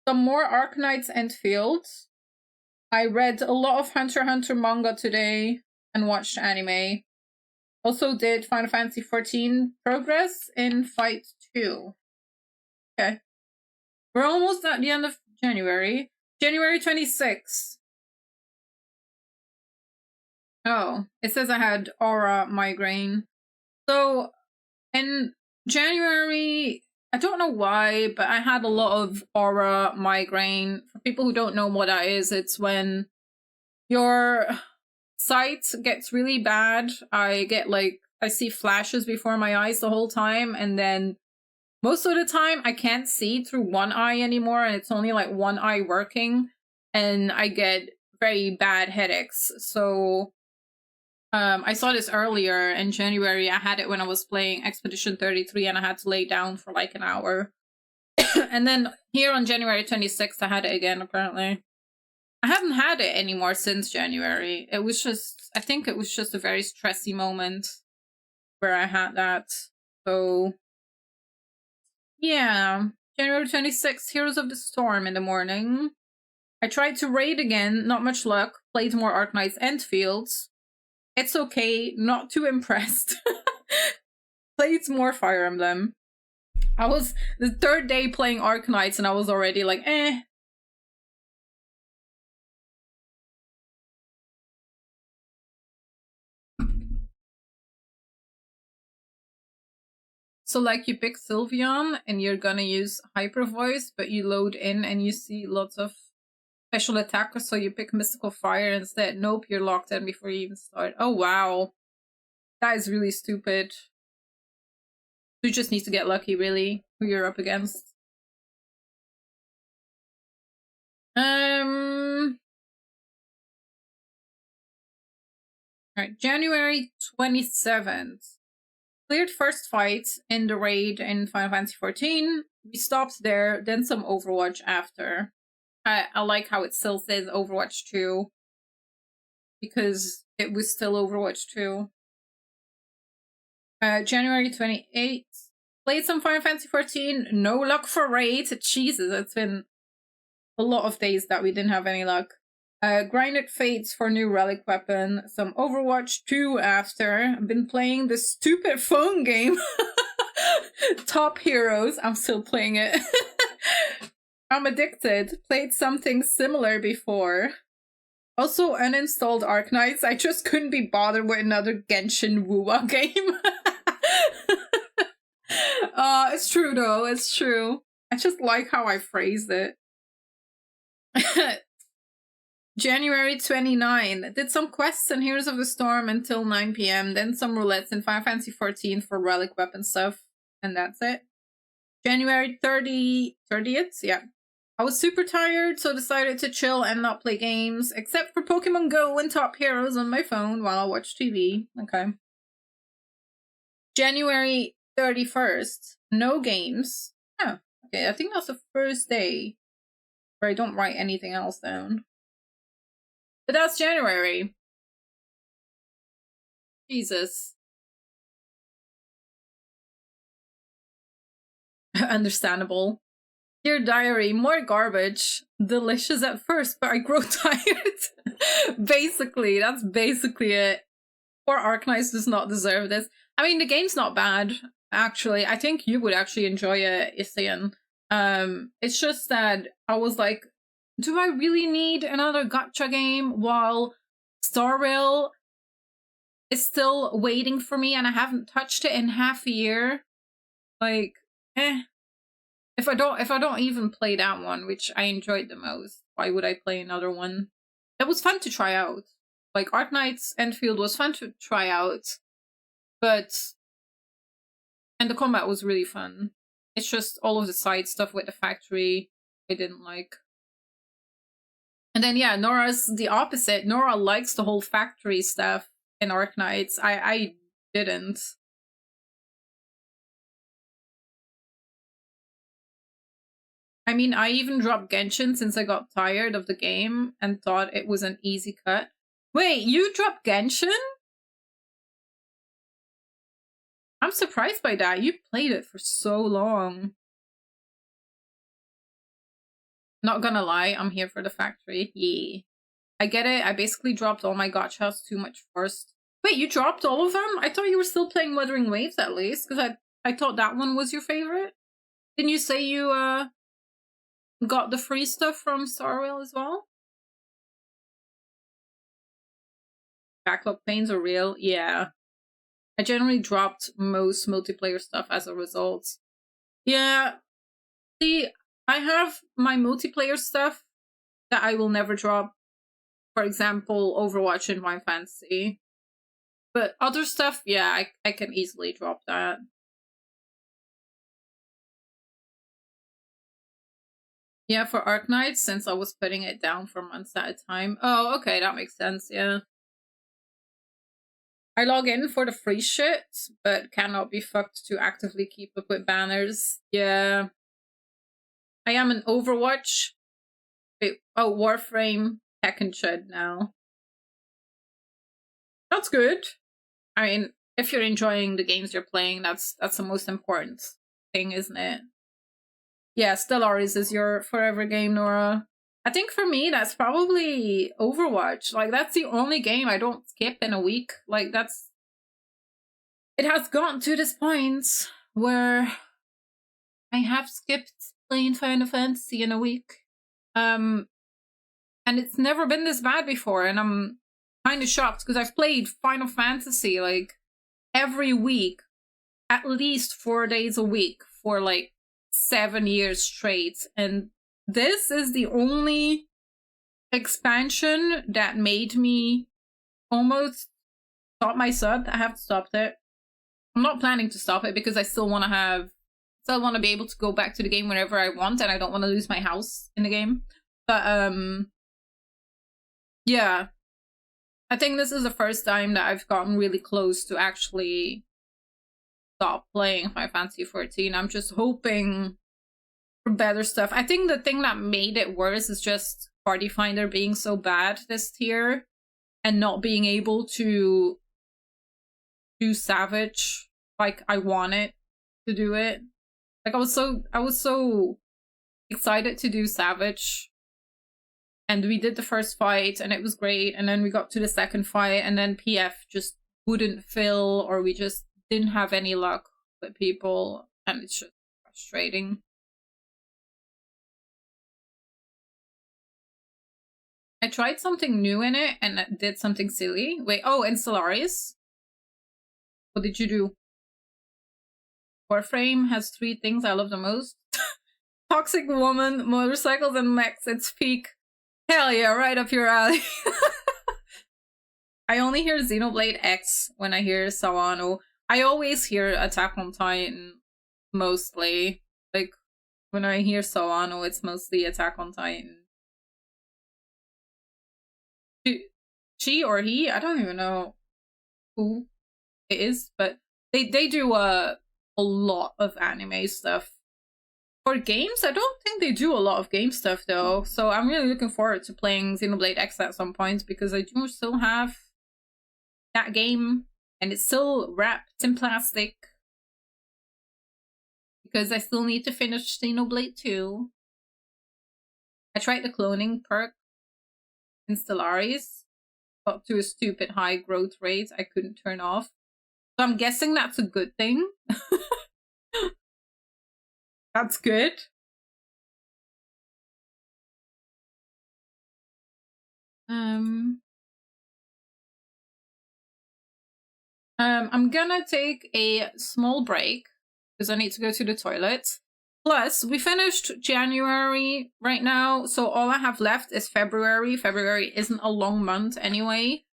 Some more Arknights Enfield. I read a lot of Hunter x Hunter manga today and watched anime. Also did Final Fantasy XIV progress in Fight 2. Okay. We're almost at the end of January. January 26th. Oh, it says I had aura migraine. So, in January, I don't know why, but I had a lot of aura migraine. For people who don't know what that is, it's when your sight gets really bad. I see flashes before my eyes the whole time, and then most of the time I can't see through one eye anymore, and it's only like one eye working, and I get very bad headaches. So I saw this earlier in January. I had it when I was playing Expedition 33 and I had to lay down for like an hour. And then here on January 26th, I had it again, apparently. I haven't had it anymore since January. It was just, I think it was just a very stressy moment where I had that. So, yeah. January 26th, Heroes of the Storm in the morning. I tried to raid again, not much luck. Played more Arknights Enfields. It's okay, not too impressed. Played more Fire Emblem. I was the third day playing Arknights and I was already like, eh. So like you pick Sylveon and you're gonna use Hyper Voice, but you load in and you see lots of special attackers, so you pick Mystical Fire instead. Nope, you're locked in before you even start. Oh wow. That is really stupid. You just need to get lucky, really, who you're up against. Alright, January 27th. Cleared first fight in the raid in Final Fantasy XIV. We stopped there, then some Overwatch after. I like how it still says Overwatch 2. Because it was still Overwatch 2. January 28th. Played some Final Fantasy XIV. No luck for raid. Jesus, it's been a lot of days that we didn't have any luck. Grinded Fates for new relic weapon. Some Overwatch 2 after. I've been playing this stupid phone game. Top Heroes. I'm still playing it. I'm addicted. Played something similar before. Also uninstalled Arknights. I just couldn't be bothered with another Genshin Wuwa game. It's true though. It's true. I just like how I phrased it. January 29. Did some quests in Heroes of the Storm until 9 p.m. Then some roulettes in Final Fantasy XIV for relic weapon stuff. And that's it. January 30th? Yeah. I was super tired, so decided to chill and not play games. Except for Pokemon Go and Top Heroes on my phone while I watch TV. Okay. January 31st. No games. Oh, okay. I think that's the first day where I don't write anything else down. But that's January. Jesus. Understandable. Dear Diary, more garbage. Delicious at first, but I grow tired. Basically, that's basically it. Poor Arknights does not deserve this. I mean, the game's not bad, actually. I think you would actually enjoy it, Isian. It's just that I was like, do I really need another gacha game while Star Rail is still waiting for me and I haven't touched it in half a year? Like, If I don't even play that one, which I enjoyed the most, why would I play another one? That was fun to try out. Like, Arknight's Enfield was fun to try out, but... And the combat was really fun. It's just all of the side stuff with the factory I didn't like. And then, yeah, Nora's the opposite. Nora likes the whole factory stuff in Arknights. I didn't. I mean, I even dropped Genshin since I got tired of the game and thought it was an easy cut. Wait, you dropped Genshin? I'm surprised by that. You played it for so long. Not gonna lie, I'm here for the factory. Yeah. I get it. I basically dropped all my gachas too much first. Wait, you dropped all of them? I thought you were still playing Wuthering Waves at least, because I thought that one was your favorite. Didn't you say you got the free stuff from Starwell as well? Backlog pains are real? Yeah. I generally dropped most multiplayer stuff as a result. Yeah. See, I have my multiplayer stuff that I will never drop. For example, Overwatch and Final Fantasy. But other stuff, yeah, I can easily drop that. Yeah, for Arknights, since I was putting it down for months at a time. Oh, okay, that makes sense, yeah. I log in for the free shit, but cannot be fucked to actively keep up with banners. Yeah. I am an Overwatch. Wait, oh, Warframe, Tekken Shed now. That's good. I mean, if you're enjoying the games you're playing, that's the most important thing, isn't it? Yeah, Stellaris is your forever game, Nora. I think for me, that's probably Overwatch. Like, that's the only game I don't skip in a week. Like, that's... It has gotten to this point where I have skipped playing Final Fantasy in a week. And it's never been this bad before, and I'm kind of shocked, because I've played Final Fantasy, like, every week, at least 4 days a week, for, like, 7 years straight, and this is the only expansion that made me almost stop my sub. I have stopped it. I'm not planning to stop it because I still want to be able to go back to the game whenever I want, and I don't want to lose my house in the game. But yeah, I think this is the first time that I've gotten really close to actually stop playing Final Fantasy 14. I'm just hoping for better stuff. I think the thing that made it worse is just Party Finder being so bad this tier and not being able to do Savage like I wanted to do it. Like, I was so excited to do Savage, and we did the first fight and it was great, and then we got to the second fight and then PF just wouldn't fill, or we just didn't have any luck with people, and it's just frustrating. I tried something new in it and it did something silly. Wait, oh, and Stellaris. What did you do? Warframe has 3 things I love the most. Toxic woman, motorcycles, and mechs. It's peak. Hell yeah, right up your alley. I only hear Xenoblade X when I hear Sawano. I always hear Attack on Titan, mostly. Like, when I hear Sawano, it's mostly Attack on Titan. She or he? I don't even know who it is, but they do a lot of anime stuff. For games, I don't think they do a lot of game stuff though, so I'm really looking forward to playing Xenoblade X at some point, because I do still have that game, and it's still wrapped in plastic, because I still need to finish Xenoblade 2. I tried the cloning perk in Stellaris, got to a stupid high growth rate I couldn't turn off. So I'm guessing that's a good thing. That's good. I'm gonna take a small break because I need to go to the toilet. Plus, we finished January right now, so all I have left is February. February isn't a long month anyway.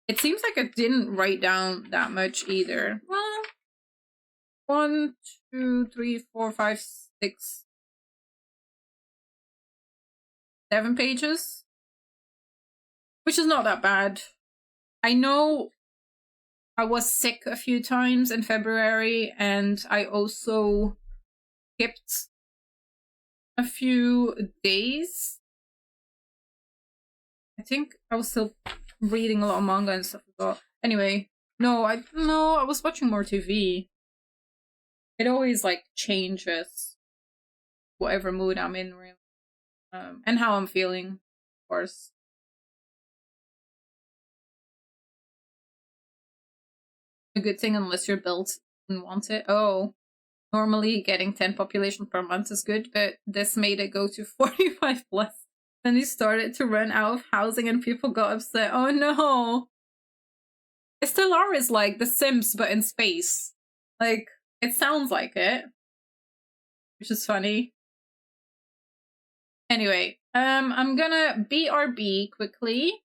It seems like I didn't write down that much either. Well, 1, 2, 3, 4, 5, 6, 7 pages, which is not that bad. I know I was sick a few times in February, and I also skipped a few days. I think I was still reading a lot of manga and stuff as well. Anyway, no, I was watching more TV. It always like changes whatever mood I'm in, really, and how I'm feeling, of course. A good thing unless you're built and want it. Oh, normally getting 10 population per month is good, but this made it go to 45 plus. Then he started to run out of housing and people got upset. Oh no! Stellar is like The Sims, but in space. Like, it sounds like it. Which is funny. Anyway, I'm gonna BRB quickly.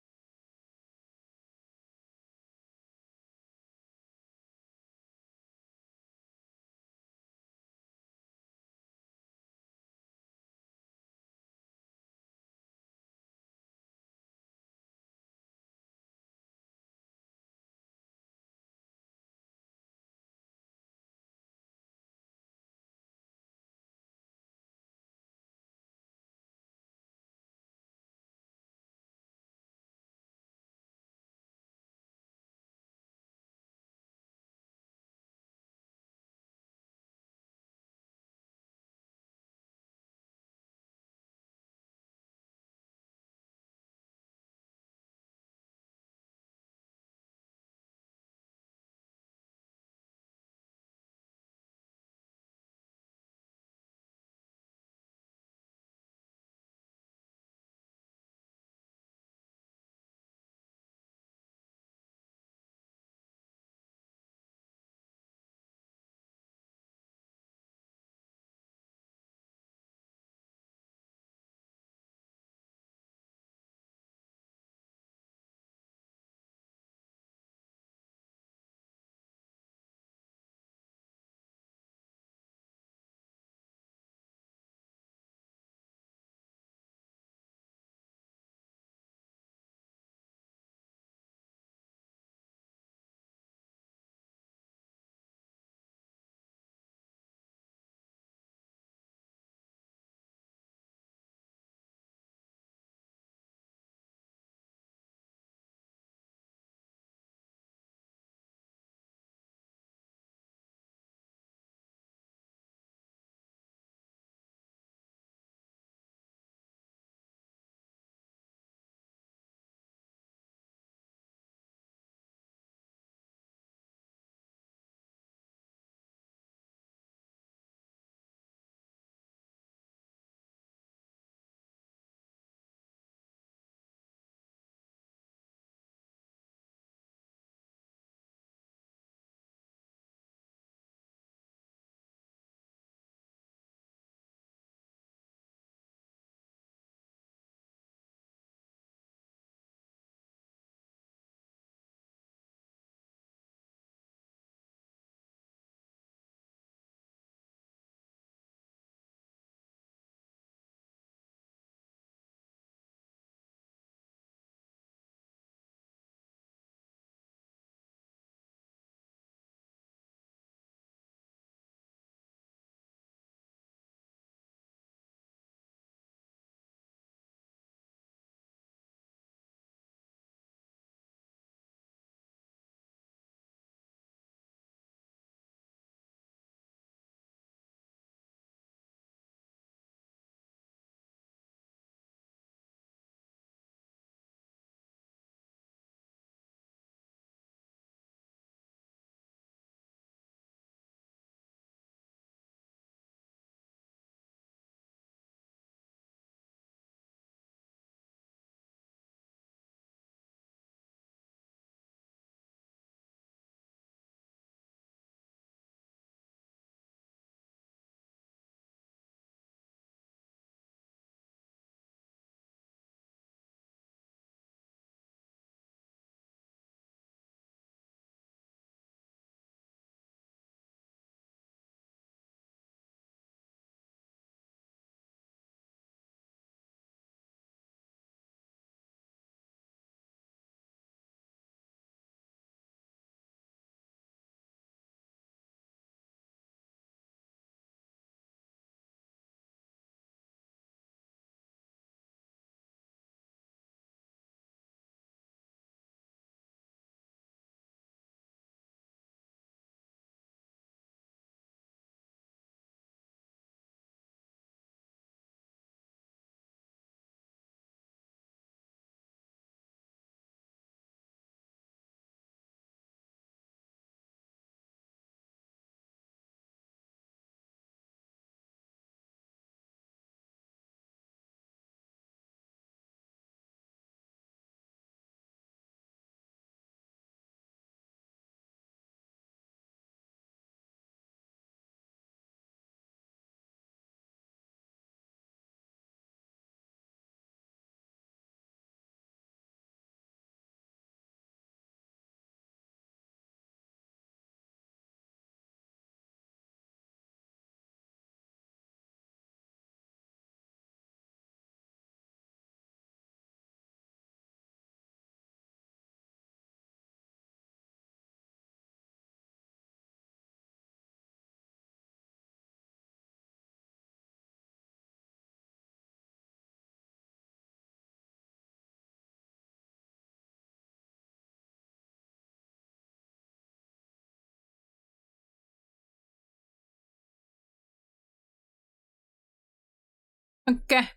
Okay,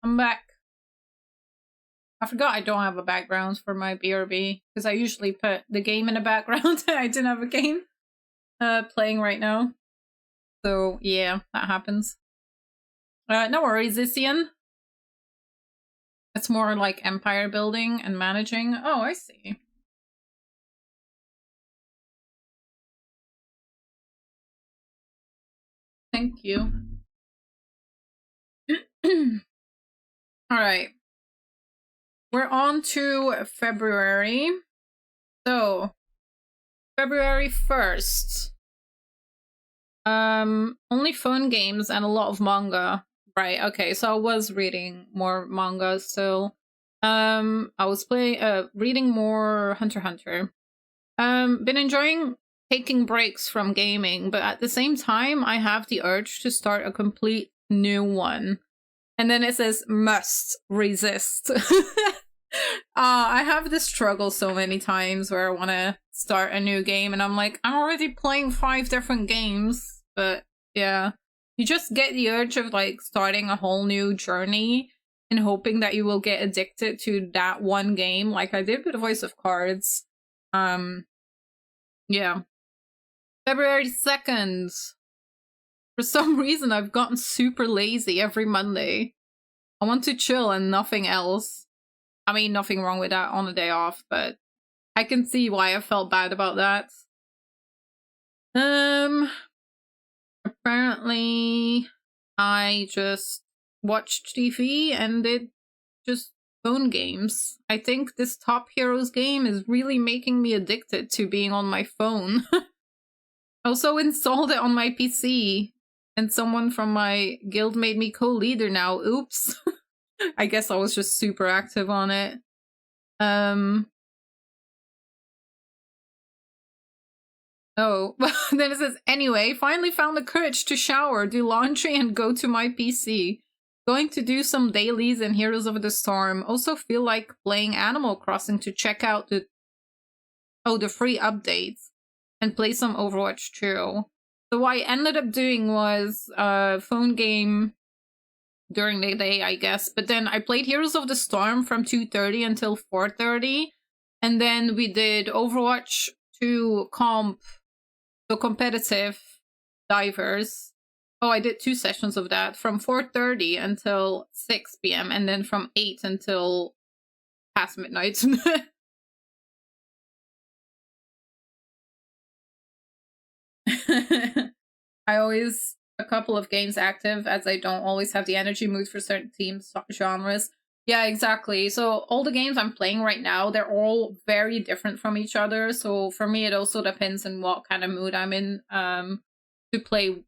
I'm back. I forgot I don't have a background for my BRB because I usually put the game in the background. I didn't have a game playing right now. So yeah, that happens. No worries, Isian. It's more like empire building and managing. Oh, I see. Thank you. All right. We're on to February. So, February 1st. Only phone games and a lot of manga. Right, okay, so I was reading more manga still. I was reading more Hunter x Hunter. Been enjoying taking breaks from gaming, but at the same time, I have the urge to start a complete new one. And then it says, must resist. I have this struggle so many times where I want to start a new game, and I'm like, I'm already playing 5 different games. But yeah, you just get the urge of like starting a whole new journey and hoping that you will get addicted to that one game, like I did with Voice of Cards. Yeah. February 2nd. For some reason, I've gotten super lazy every Monday. I want to chill and nothing else. I mean, nothing wrong with that on a day off, but I can see why I felt bad about that. Apparently, I just watched TV and did just phone games. I think this Top Heroes game is really making me addicted to being on my phone. Also installed it on my PC, and someone from my guild made me co-leader now. Oops. I guess I was just super active on it. Oh, then it says, anyway, finally found the courage to shower, do laundry, and go to my PC. Going to do some dailies and Heroes of the Storm. Also feel like playing Animal Crossing to check out the free updates and play some Overwatch too. So what I ended up doing was a phone game during the day, I guess. But then I played Heroes of the Storm from 2:30 until 4:30. And then we did Overwatch 2 comp, so competitive divers. Oh, I did 2 sessions of that from 4:30 until 6 p.m. and then from 8 until past midnight. I always a couple of games active as I don't always have the energy mood for certain teams genres. Yeah, exactly. So all the games I'm playing right now, they're all very different from each other. So for me, it also depends on what kind of mood I'm in to play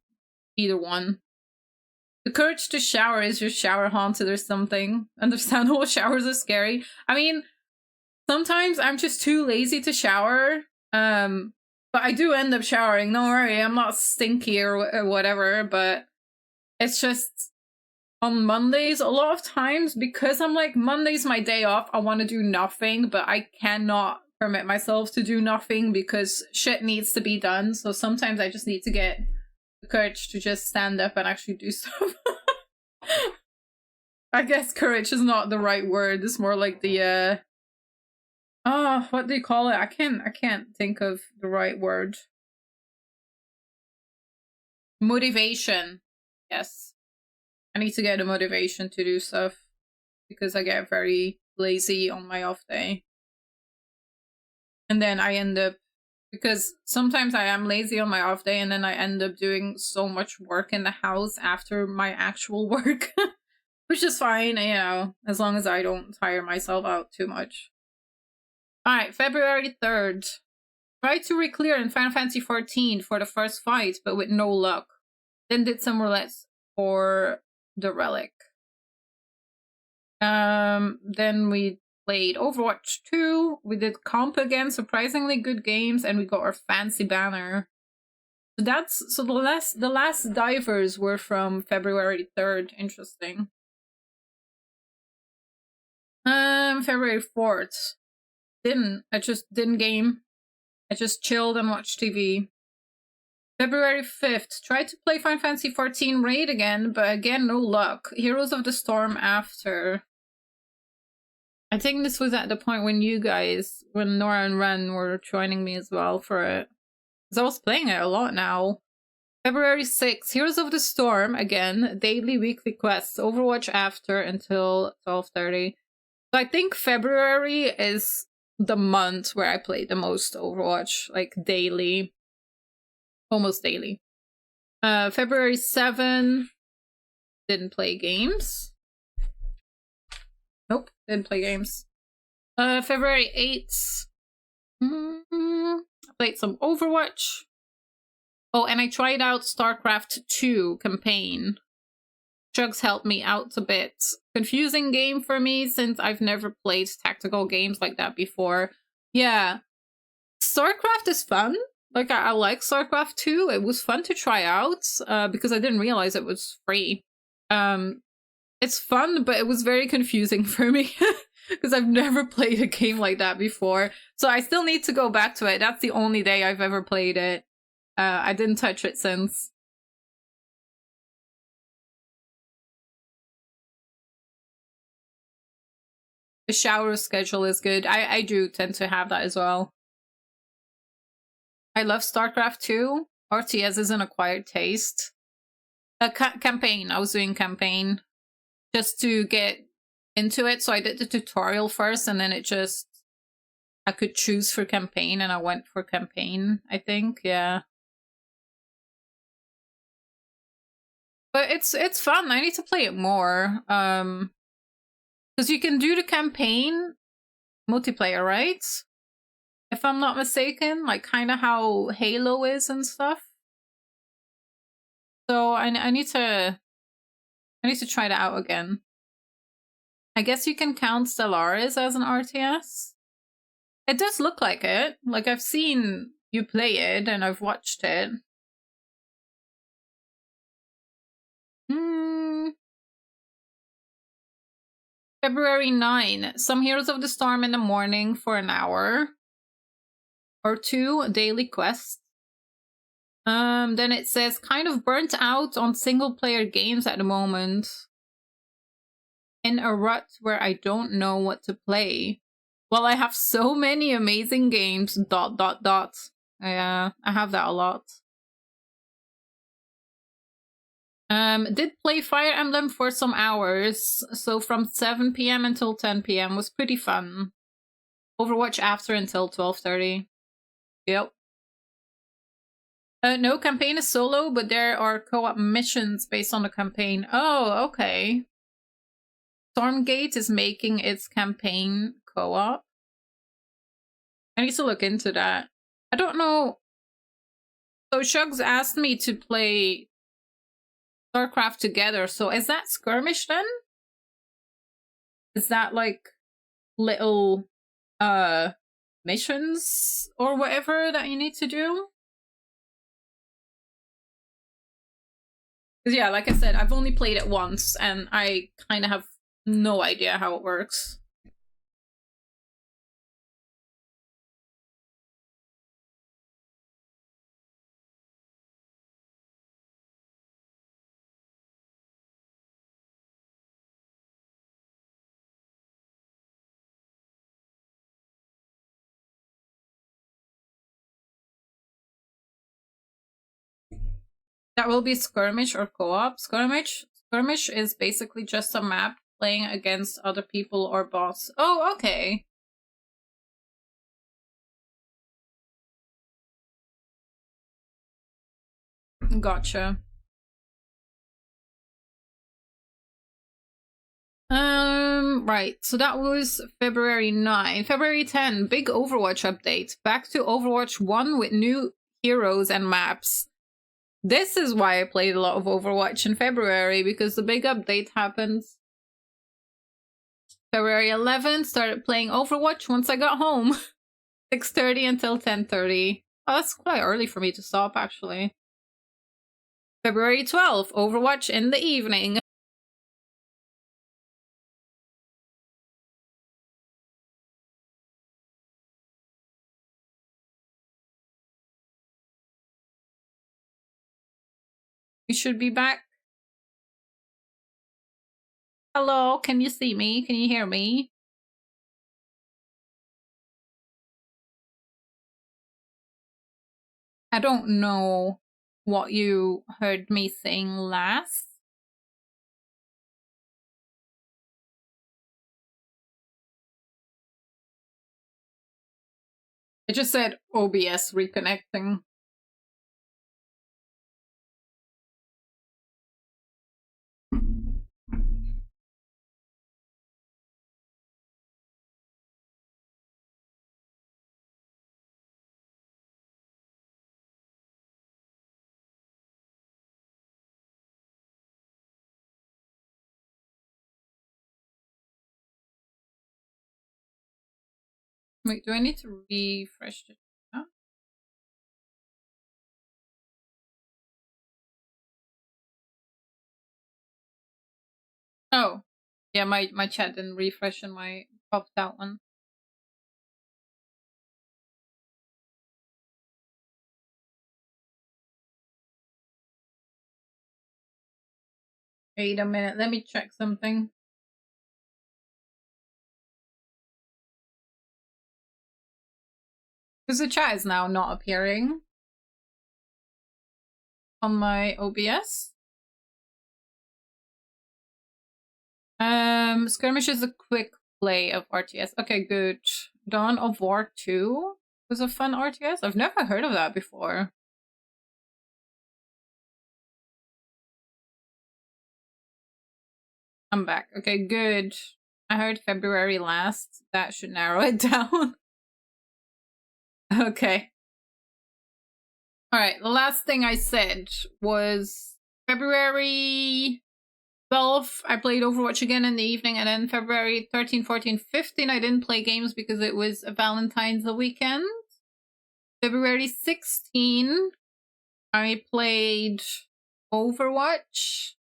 either one. The courage to shower is your shower haunted or something. Understandable, showers are scary. I mean, sometimes I'm just too lazy to shower. But I do end up showering. Don't worry, I'm not stinky or whatever. But it's just on Mondays, a lot of times, because I'm like, Monday's my day off, I want to do nothing, but I cannot permit myself to do nothing because shit needs to be done. So sometimes I just need to get the courage to just stand up and actually do stuff. I guess courage is not the right word. It's more like the what do you call it? I can't think of the right word. Motivation. Yes. I need to get the motivation to do stuff because I get very lazy on my off day. And then I end up, because sometimes I am lazy on my off day and then I end up doing so much work in the house after my actual work, which is fine, you know, as long as I don't tire myself out too much. Alright, February 3rd. Tried to re-clear in Final Fantasy XIV for the first fight, but with no luck. Then did some roulettes for the relic. Then we played Overwatch 2. We did comp again, surprisingly good games, and we got our fancy banner. So the last divers were from February 3rd. Interesting. February 4th. I just didn't game. I just chilled and watched TV. February 5th. Tried to play Final Fantasy 14 Raid again, but again, no luck. Heroes of the Storm after. I think this was at the point when you guys, when Nora and Ren were joining me as well for it. Because I was playing it a lot now. February 6th. Heroes of the Storm again. Daily, weekly quests. Overwatch after until 12:30. So I think February is the month where I play the most Overwatch. Like daily. Almost daily. February 7. Didn't play games. Nope, didn't play games. February 8th. I played some Overwatch. Oh, and I tried out StarCraft 2 campaign. Chugs helped me out a bit. Confusing game for me since I've never played tactical games like that before. Yeah. StarCraft is fun. Like, I like StarCraft 2. It was fun to try out because I didn't realize it was free. It's fun, but it was very confusing for me because I've never played a game like that before. So I still need to go back to it. That's the only day I've ever played it. I didn't touch it since. The shower schedule is good. I do tend to have that as well. I love StarCraft 2. RTS is an acquired taste. Campaign. I was doing campaign just to get into it. So I did the tutorial first and then I could choose for campaign and I went for campaign, I think. Yeah. But it's fun. I need to play it more. Because you can do the campaign multiplayer, right? If I'm not mistaken, like kind of how Halo is and stuff. So I need to try that out again. I guess you can count Stellaris as an RTS. It does look like it. Like I've seen you play it and I've watched it. February 9. Some Heroes of the Storm in the morning for an hour. Or 2 daily quests. Then it says kind of burnt out on single player games at the moment. In a rut where I don't know what to play. Well, I have so many amazing games. ... Yeah, I have that a lot. Did play Fire Emblem for some hours. So from 7 PM until 10 PM was pretty fun. Overwatch after until 12:30. Yep. No, campaign is solo, but there are co-op missions based on the campaign. Oh, okay. Stormgate is making its campaign co-op. I need to look into that. I don't know. So Shugs asked me to play StarCraft together. So is that skirmish then? Is that like little missions or whatever that you need to do? Because yeah, like I said, I've only played it once and I kind of have no idea how it works. That will be skirmish or co-op. Skirmish is basically just a map playing against other people or boss. Oh, okay. Gotcha. Right. So that was February 9. February 10, big Overwatch update. Back to Overwatch 1 with new heroes and maps. This is why I played a lot of Overwatch in February, because the big update happens. February 11, started playing Overwatch once I got home. 6:30 until 10:30. Oh, that's quite early for me to stop, actually. February 12, Overwatch in the evening. We should be back. Hello, can you see me? Can you hear me? I don't know what you heard me saying last. I just said OBS reconnecting. Wait, do I need to refresh the chat? Oh, yeah, my chat didn't refresh and my popped out one. Wait a minute, let me check something. Because the chat is now not appearing on my OBS. Skirmish is a quick play of RTS. Okay, good. Dawn of War 2 was a fun RTS. I've never heard of that before. I'm back. Okay, good. I heard February last. That should narrow it down. Okay. Alright, the last thing I said was February 12, I played Overwatch again in the evening, and then February 13, 14, 15, I didn't play games because it was a Valentine's weekend. February 16, I played Overwatch.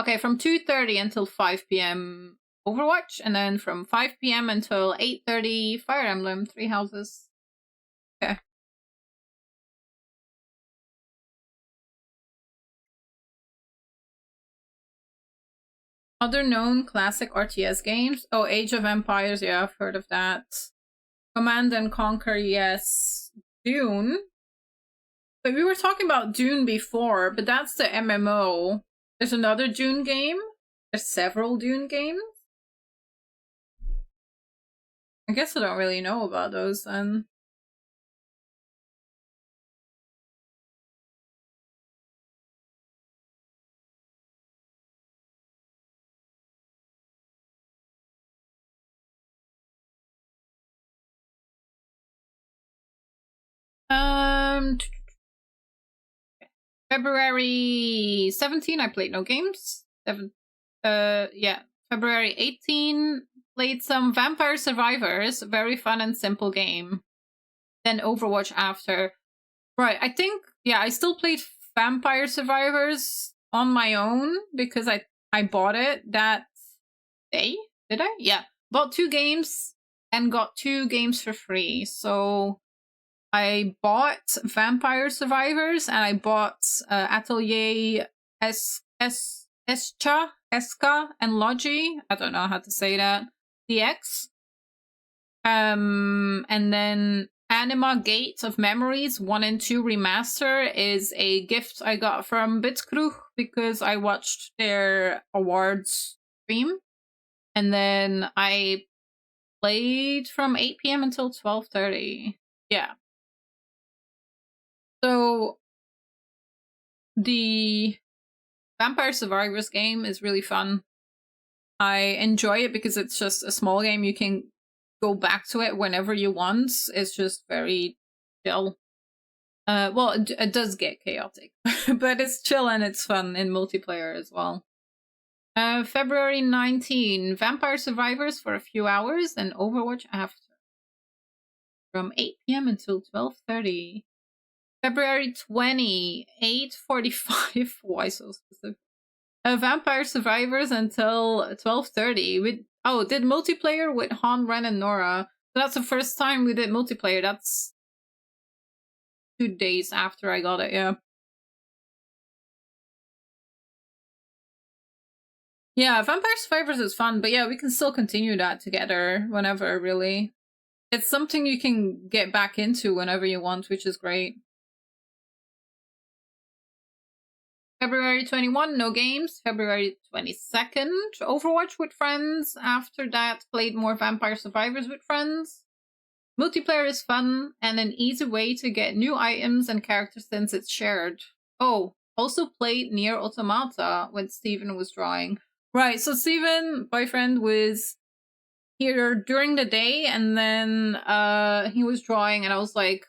Okay, from 2:30 until 5 p.m. Overwatch, and then from 5 p.m. until 8:30 Fire Emblem 3 Houses. Okay. Other known classic RTS games? Oh, Age of Empires, yeah, I've heard of that. Command and Conquer, yes. Dune. But we were talking about Dune before, but that's the MMO. There's another Dune game. There's several Dune games. I guess I don't really know about those then. February 17, I played no games. Yeah. February 18, played some Vampire Survivors. Very fun and simple game. Then Overwatch after. Right, I think, yeah, I still played Vampire Survivors on my own because I bought it that day. Did I? Yeah. Bought 2 games and got 2 games for free. So I bought Vampire Survivors and I bought Atelier Escha, and Logi. I don't know how to say that. DX. And then Anima Gate of Memories 1 and 2 Remaster is a gift I got from Bitskruch because I watched their awards stream. And then I played from 8 p.m. until 12:30. Yeah. So the Vampire Survivors game is really fun. I enjoy it because it's just a small game. You can go back to it whenever you want. It's just very chill. Well, it does get chaotic, but it's chill and it's fun in multiplayer as well. February 19, Vampire Survivors for a few hours and Overwatch after. From 8 p.m. until 12:30. February 20, 8:45. Why so specific? Vampire Survivors until 12:30. We did multiplayer with Han, Ren, and Nora. So that's the first time we did multiplayer. That's 2 days after I got it, yeah. Yeah, Vampire Survivors is fun, but yeah, we can still continue that together whenever, really. It's something you can get back into whenever you want, which is great. February 21, no games. February 22nd, Overwatch with friends. After that, played more Vampire Survivors with friends. Multiplayer is fun and an easy way to get new items and characters since it's shared. Oh, also played Nier Automata when Steven was drawing. Right, so Steven, boyfriend, was here during the day, and then he was drawing, and I was like,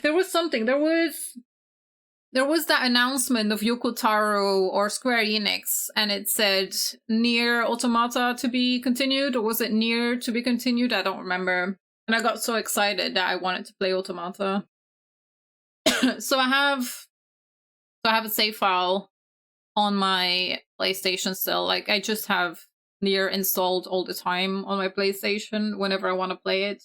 there was something. There was that announcement of Yoko Taro or Square Enix, and it said Nier Automata to be continued, or was it Nier to be continued? I don't remember. And I got so excited that I wanted to play Automata. So I have a save file on my PlayStation still. Like, I just have Nier installed all the time on my PlayStation whenever I want to play it.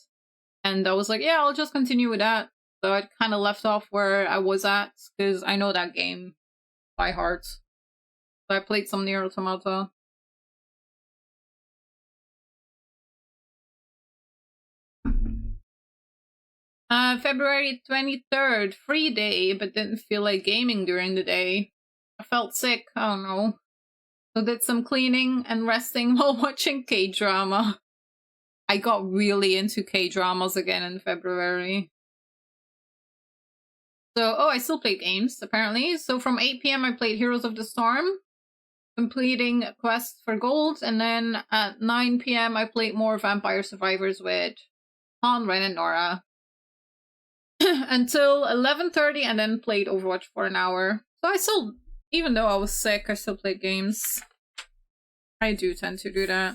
And I was like, yeah, I'll just continue with that. So I kind of left off where I was at, because I know that game by heart. So I played some Nier Automata. February 23rd, free day, but didn't feel like gaming during the day. I felt sick, I don't know. So did some cleaning and resting while watching K-drama. I got really into K-dramas again in February. So, oh, I still played games, apparently. So from 8 p.m. I played Heroes of the Storm, completing Quest for Gold, and then at 9 p.m. I played more Vampire Survivors with Han, Ren, and Nora. Until 11:30, and then played Overwatch for an hour. So I still, even though I was sick, I still played games. I do tend to do that.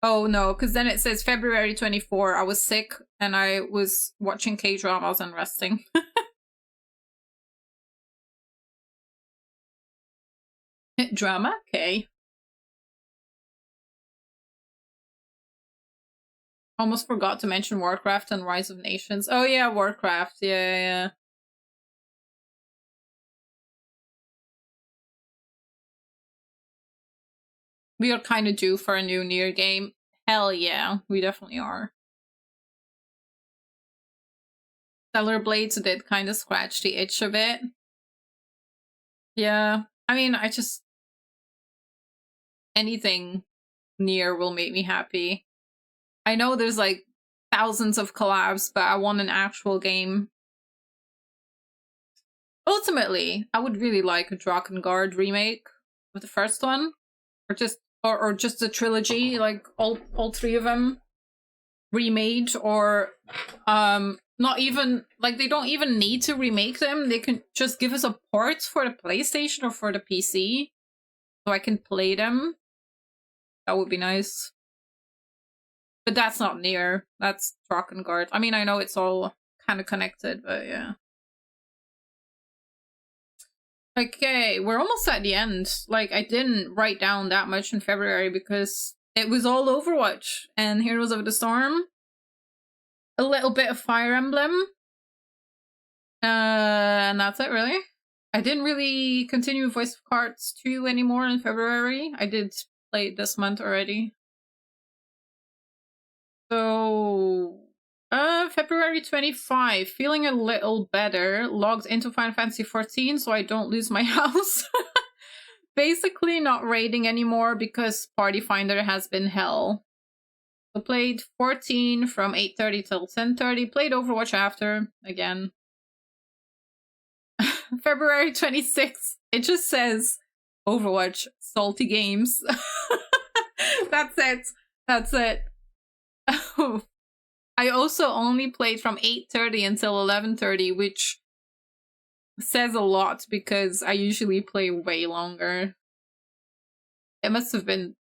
Oh no, because then it says February 24, I was sick, and I was watching K-dramas and resting. Drama? Okay. Almost forgot to mention Warcraft and Rise of Nations. Oh yeah, Warcraft. Yeah. We are kind of due for a new Nier game. Hell yeah, we definitely are. Stellar Blades did kind of scratch the itch a bit. Yeah, I mean, anything Nier will make me happy. I know there's like thousands of collabs, but I want an actual game. Ultimately, I would really like a Drakengard remake of the first one, or just a trilogy, like all three of them remade, or not even, like, they don't even need to remake them. They can just give us a port for the PlayStation or for the PC, so I can play them. That would be nice. But that's not Nier. That's Drakengard. I mean, I know it's all kind of connected, but yeah. Okay, we're almost at the end. Like, I didn't write down that much in February because it was all Overwatch and Heroes of the Storm. A little bit of Fire Emblem. And that's it, really. I didn't really continue Voice of Cards 2 anymore in February. I did play it this month already. So, February 25, feeling a little better, logged into Final Fantasy 14 so I don't lose my house. Basically not raiding anymore because Party Finder has been hell. So played 14 from 8:30 till 10:30, played Overwatch after, again. February 26th, it just says Overwatch, salty games. That's it. I also only played from 8:30 until 11:30, which says a lot because I usually play way longer. It must have been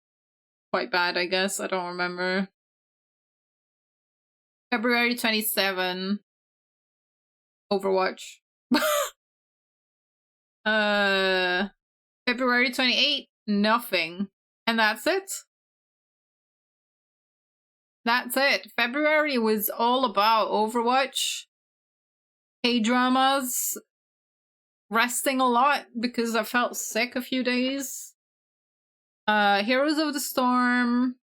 quite bad, I guess. I don't remember. February 27, Overwatch. February 28, nothing. And that's it. That's it. February was all about Overwatch, K-dramas, resting a lot because I felt sick a few days. Heroes of the Storm.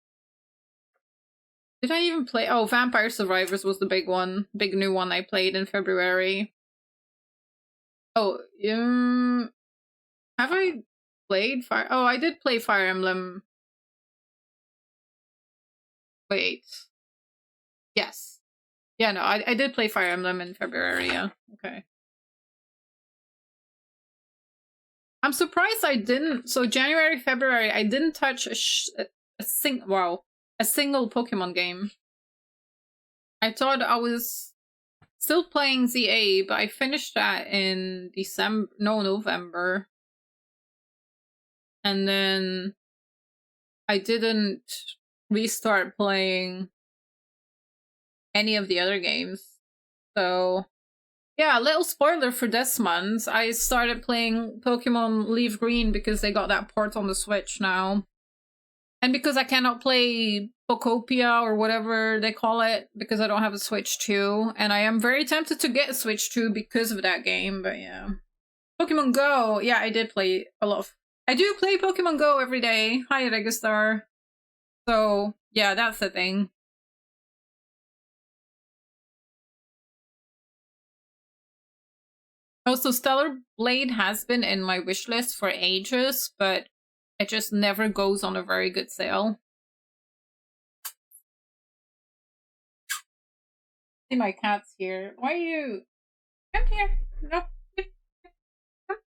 Did I even play? Oh, Vampire Survivors was the big one. Big new one I played in February. Oh, have I played Fire? Oh, I did play Fire Emblem. Wait. Yes. Yeah, no, I did play Fire Emblem in February, yeah. Okay. I'm surprised I didn't. So January, February, I didn't touch a single Pokemon game. I thought I was still playing ZA, but I finished that in November. And then I didn't restart playing any of the other games. So yeah, a little spoiler for this month. I started playing Pokemon Leaf Green because they got that port on the Switch now. And because I cannot play Pokopia or whatever they call it, because I don't have a Switch 2. And I am very tempted to get a Switch 2 because of that game, but yeah. Pokemon Go! Yeah, I did play a lot of... I do play Pokemon Go every day. Hi, Registar. So, yeah, that's the thing. Also, Stellar Blade has been in my wish list for ages, but it just never goes on a very good sale. See, my cat's here. Why are you... Come here. No. Come.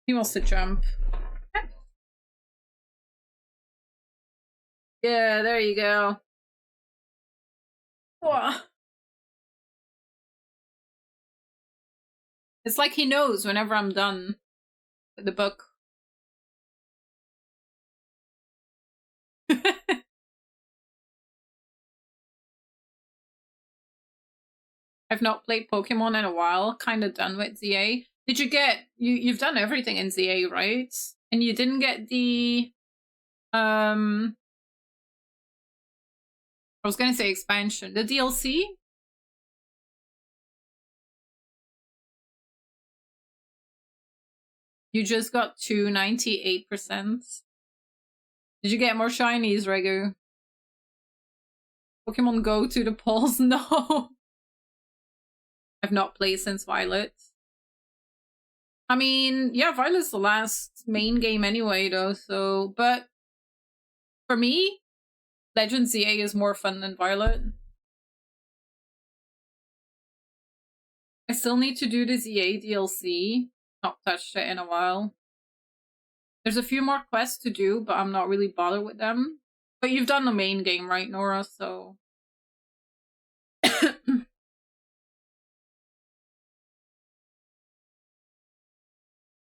He wants to jump. Come. Yeah, there you go. Whoa. It's like he knows whenever I'm done with the book. I've not played Pokemon in a while, kind of done with ZA. Did you get... You've done everything in ZA, right? And you didn't get the... I was gonna say expansion. The DLC? You just got to 98%. Did you get more shinies, Regu? Pokemon Go to the polls? No. I've not played since Violet. I mean, yeah, Violet's the last main game anyway, though, so... But for me, Legend ZA is more fun than Violet. I still need to do the ZA DLC. Not touched it in a while. There's a few more quests to do, but I'm not really bothered with them. But you've done the main game, right, Nora? So...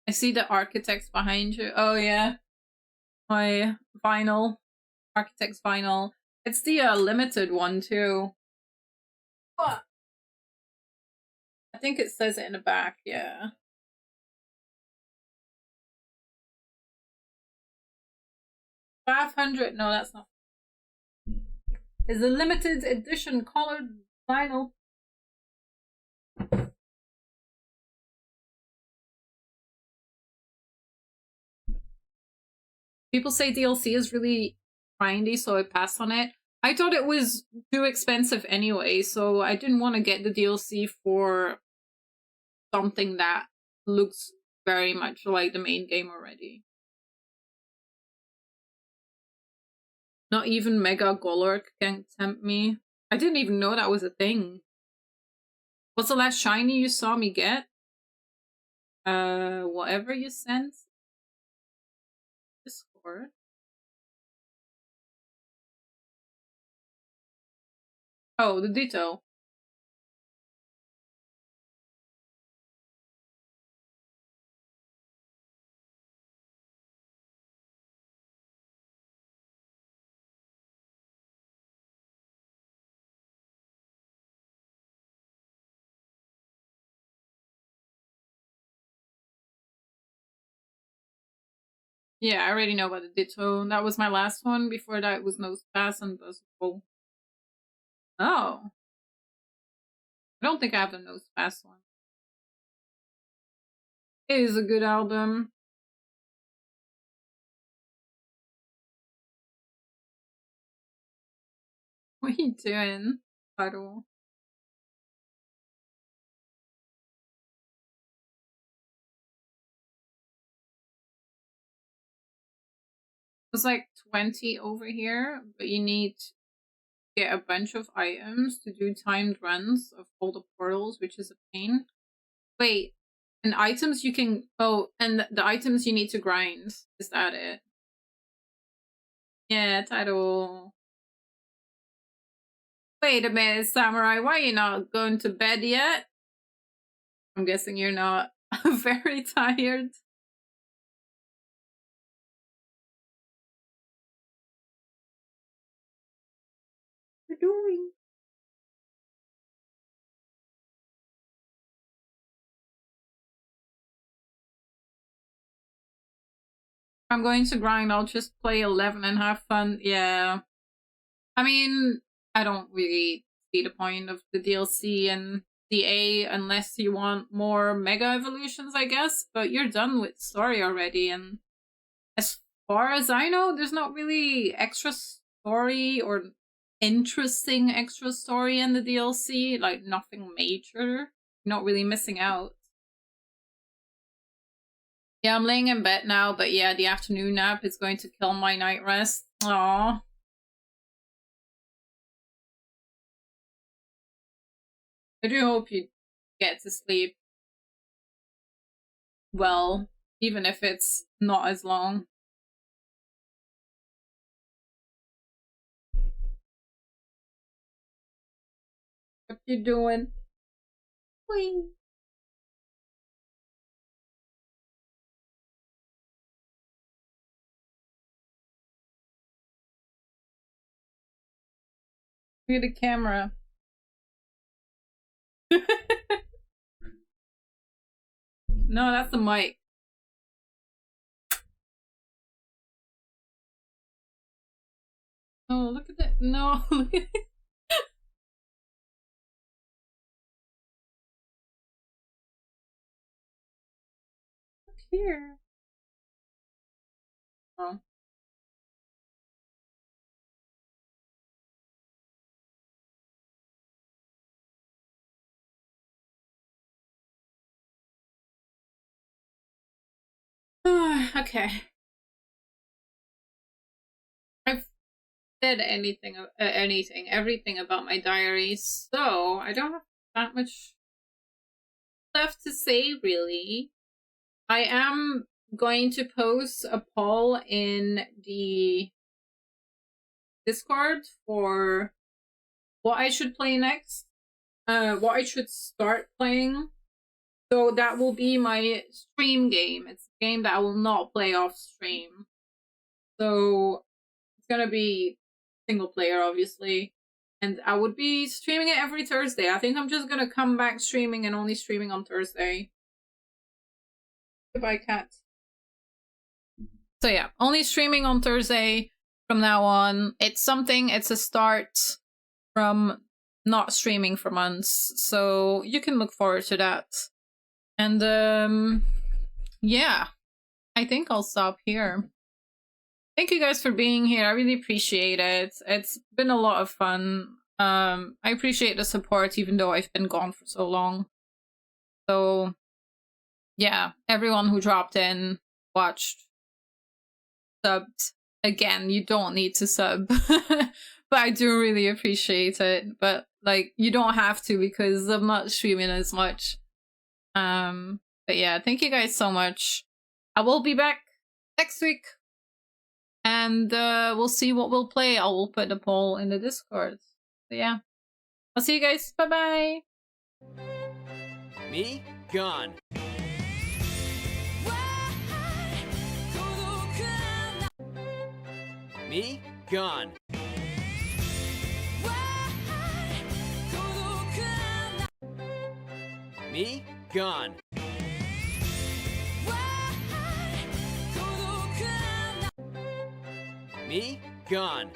I see the architects behind you. Oh, yeah. My vinyl. Architect's vinyl. It's the limited one, too. What? I think it says it in the back, yeah. $500. No, that's not. It's a limited edition colored vinyl. People say DLC is really grindy, so I passed on it. I thought it was too expensive anyway, so I didn't want to get the DLC for something that looks very much like the main game already. Not even Mega Golurk can tempt me. I didn't even know that was a thing. What's the last shiny you saw me get? Whatever you sent. Discord. Oh, the Ditto. Yeah, I already know about the Ditto. That was my last one. Before that, it was Nosepass and Buzzable. Oh. I don't think I have the Nosepass one. It is a good album. What are you doing, Puddle? There's like 20 over here, but you need to get a bunch of items to do timed runs of all the portals, which is a pain. Wait, and items you can... Oh, and the items you need to grind. Is that it? Yeah, title. Wait a minute, Samurai, why are you not going to bed yet? I'm guessing you're not very tired. What are you doing? I'm going to grind, I'll just play 11 and have fun. Yeah. I mean, I don't really see the point of the DLC and DA unless you want more mega evolutions, I guess. But you're done with story already, and as far as I know, there's not really extra story or interesting extra story in the DLC. Like, nothing major. Not really missing out. Yeah, I'm laying in bed now, but yeah, the afternoon nap is going to kill my night rest. Aww. I do hope you get to sleep well, even if it's not as long. What you doing? Wing. Look at the camera. No, that's the mic. Oh, look at that. No, look at it. Look here. Oh. Okay. I've said everything about my diary, so I don't have that much left to say, really. I am going to post a poll in the Discord for what I should play next, what I should start playing. So that will be my stream game. It's a game that I will not play off stream. So it's gonna be single player, obviously. And I would be streaming it every Thursday. I think I'm just gonna come back streaming and only streaming on Thursday. Goodbye, cat. So yeah, only streaming on Thursday from now on. It's a start from not streaming for months. So you can look forward to that. And yeah, I think I'll stop here. Thank you guys for being here. I really appreciate it. It's been a lot of fun. I appreciate the support even though I've been gone for so long. So yeah, everyone who dropped in, watched, subbed. Again, you don't need to sub. But I do really appreciate it. But like, you don't have to because I'm not streaming as much. But yeah, thank you guys so much. I will be back next week. And we'll see what we'll play. I will put the poll in the Discord. So yeah. I'll see you guys. Bye-bye. Me? Gone. Me? Gone. Me? Gone. Me? Gone.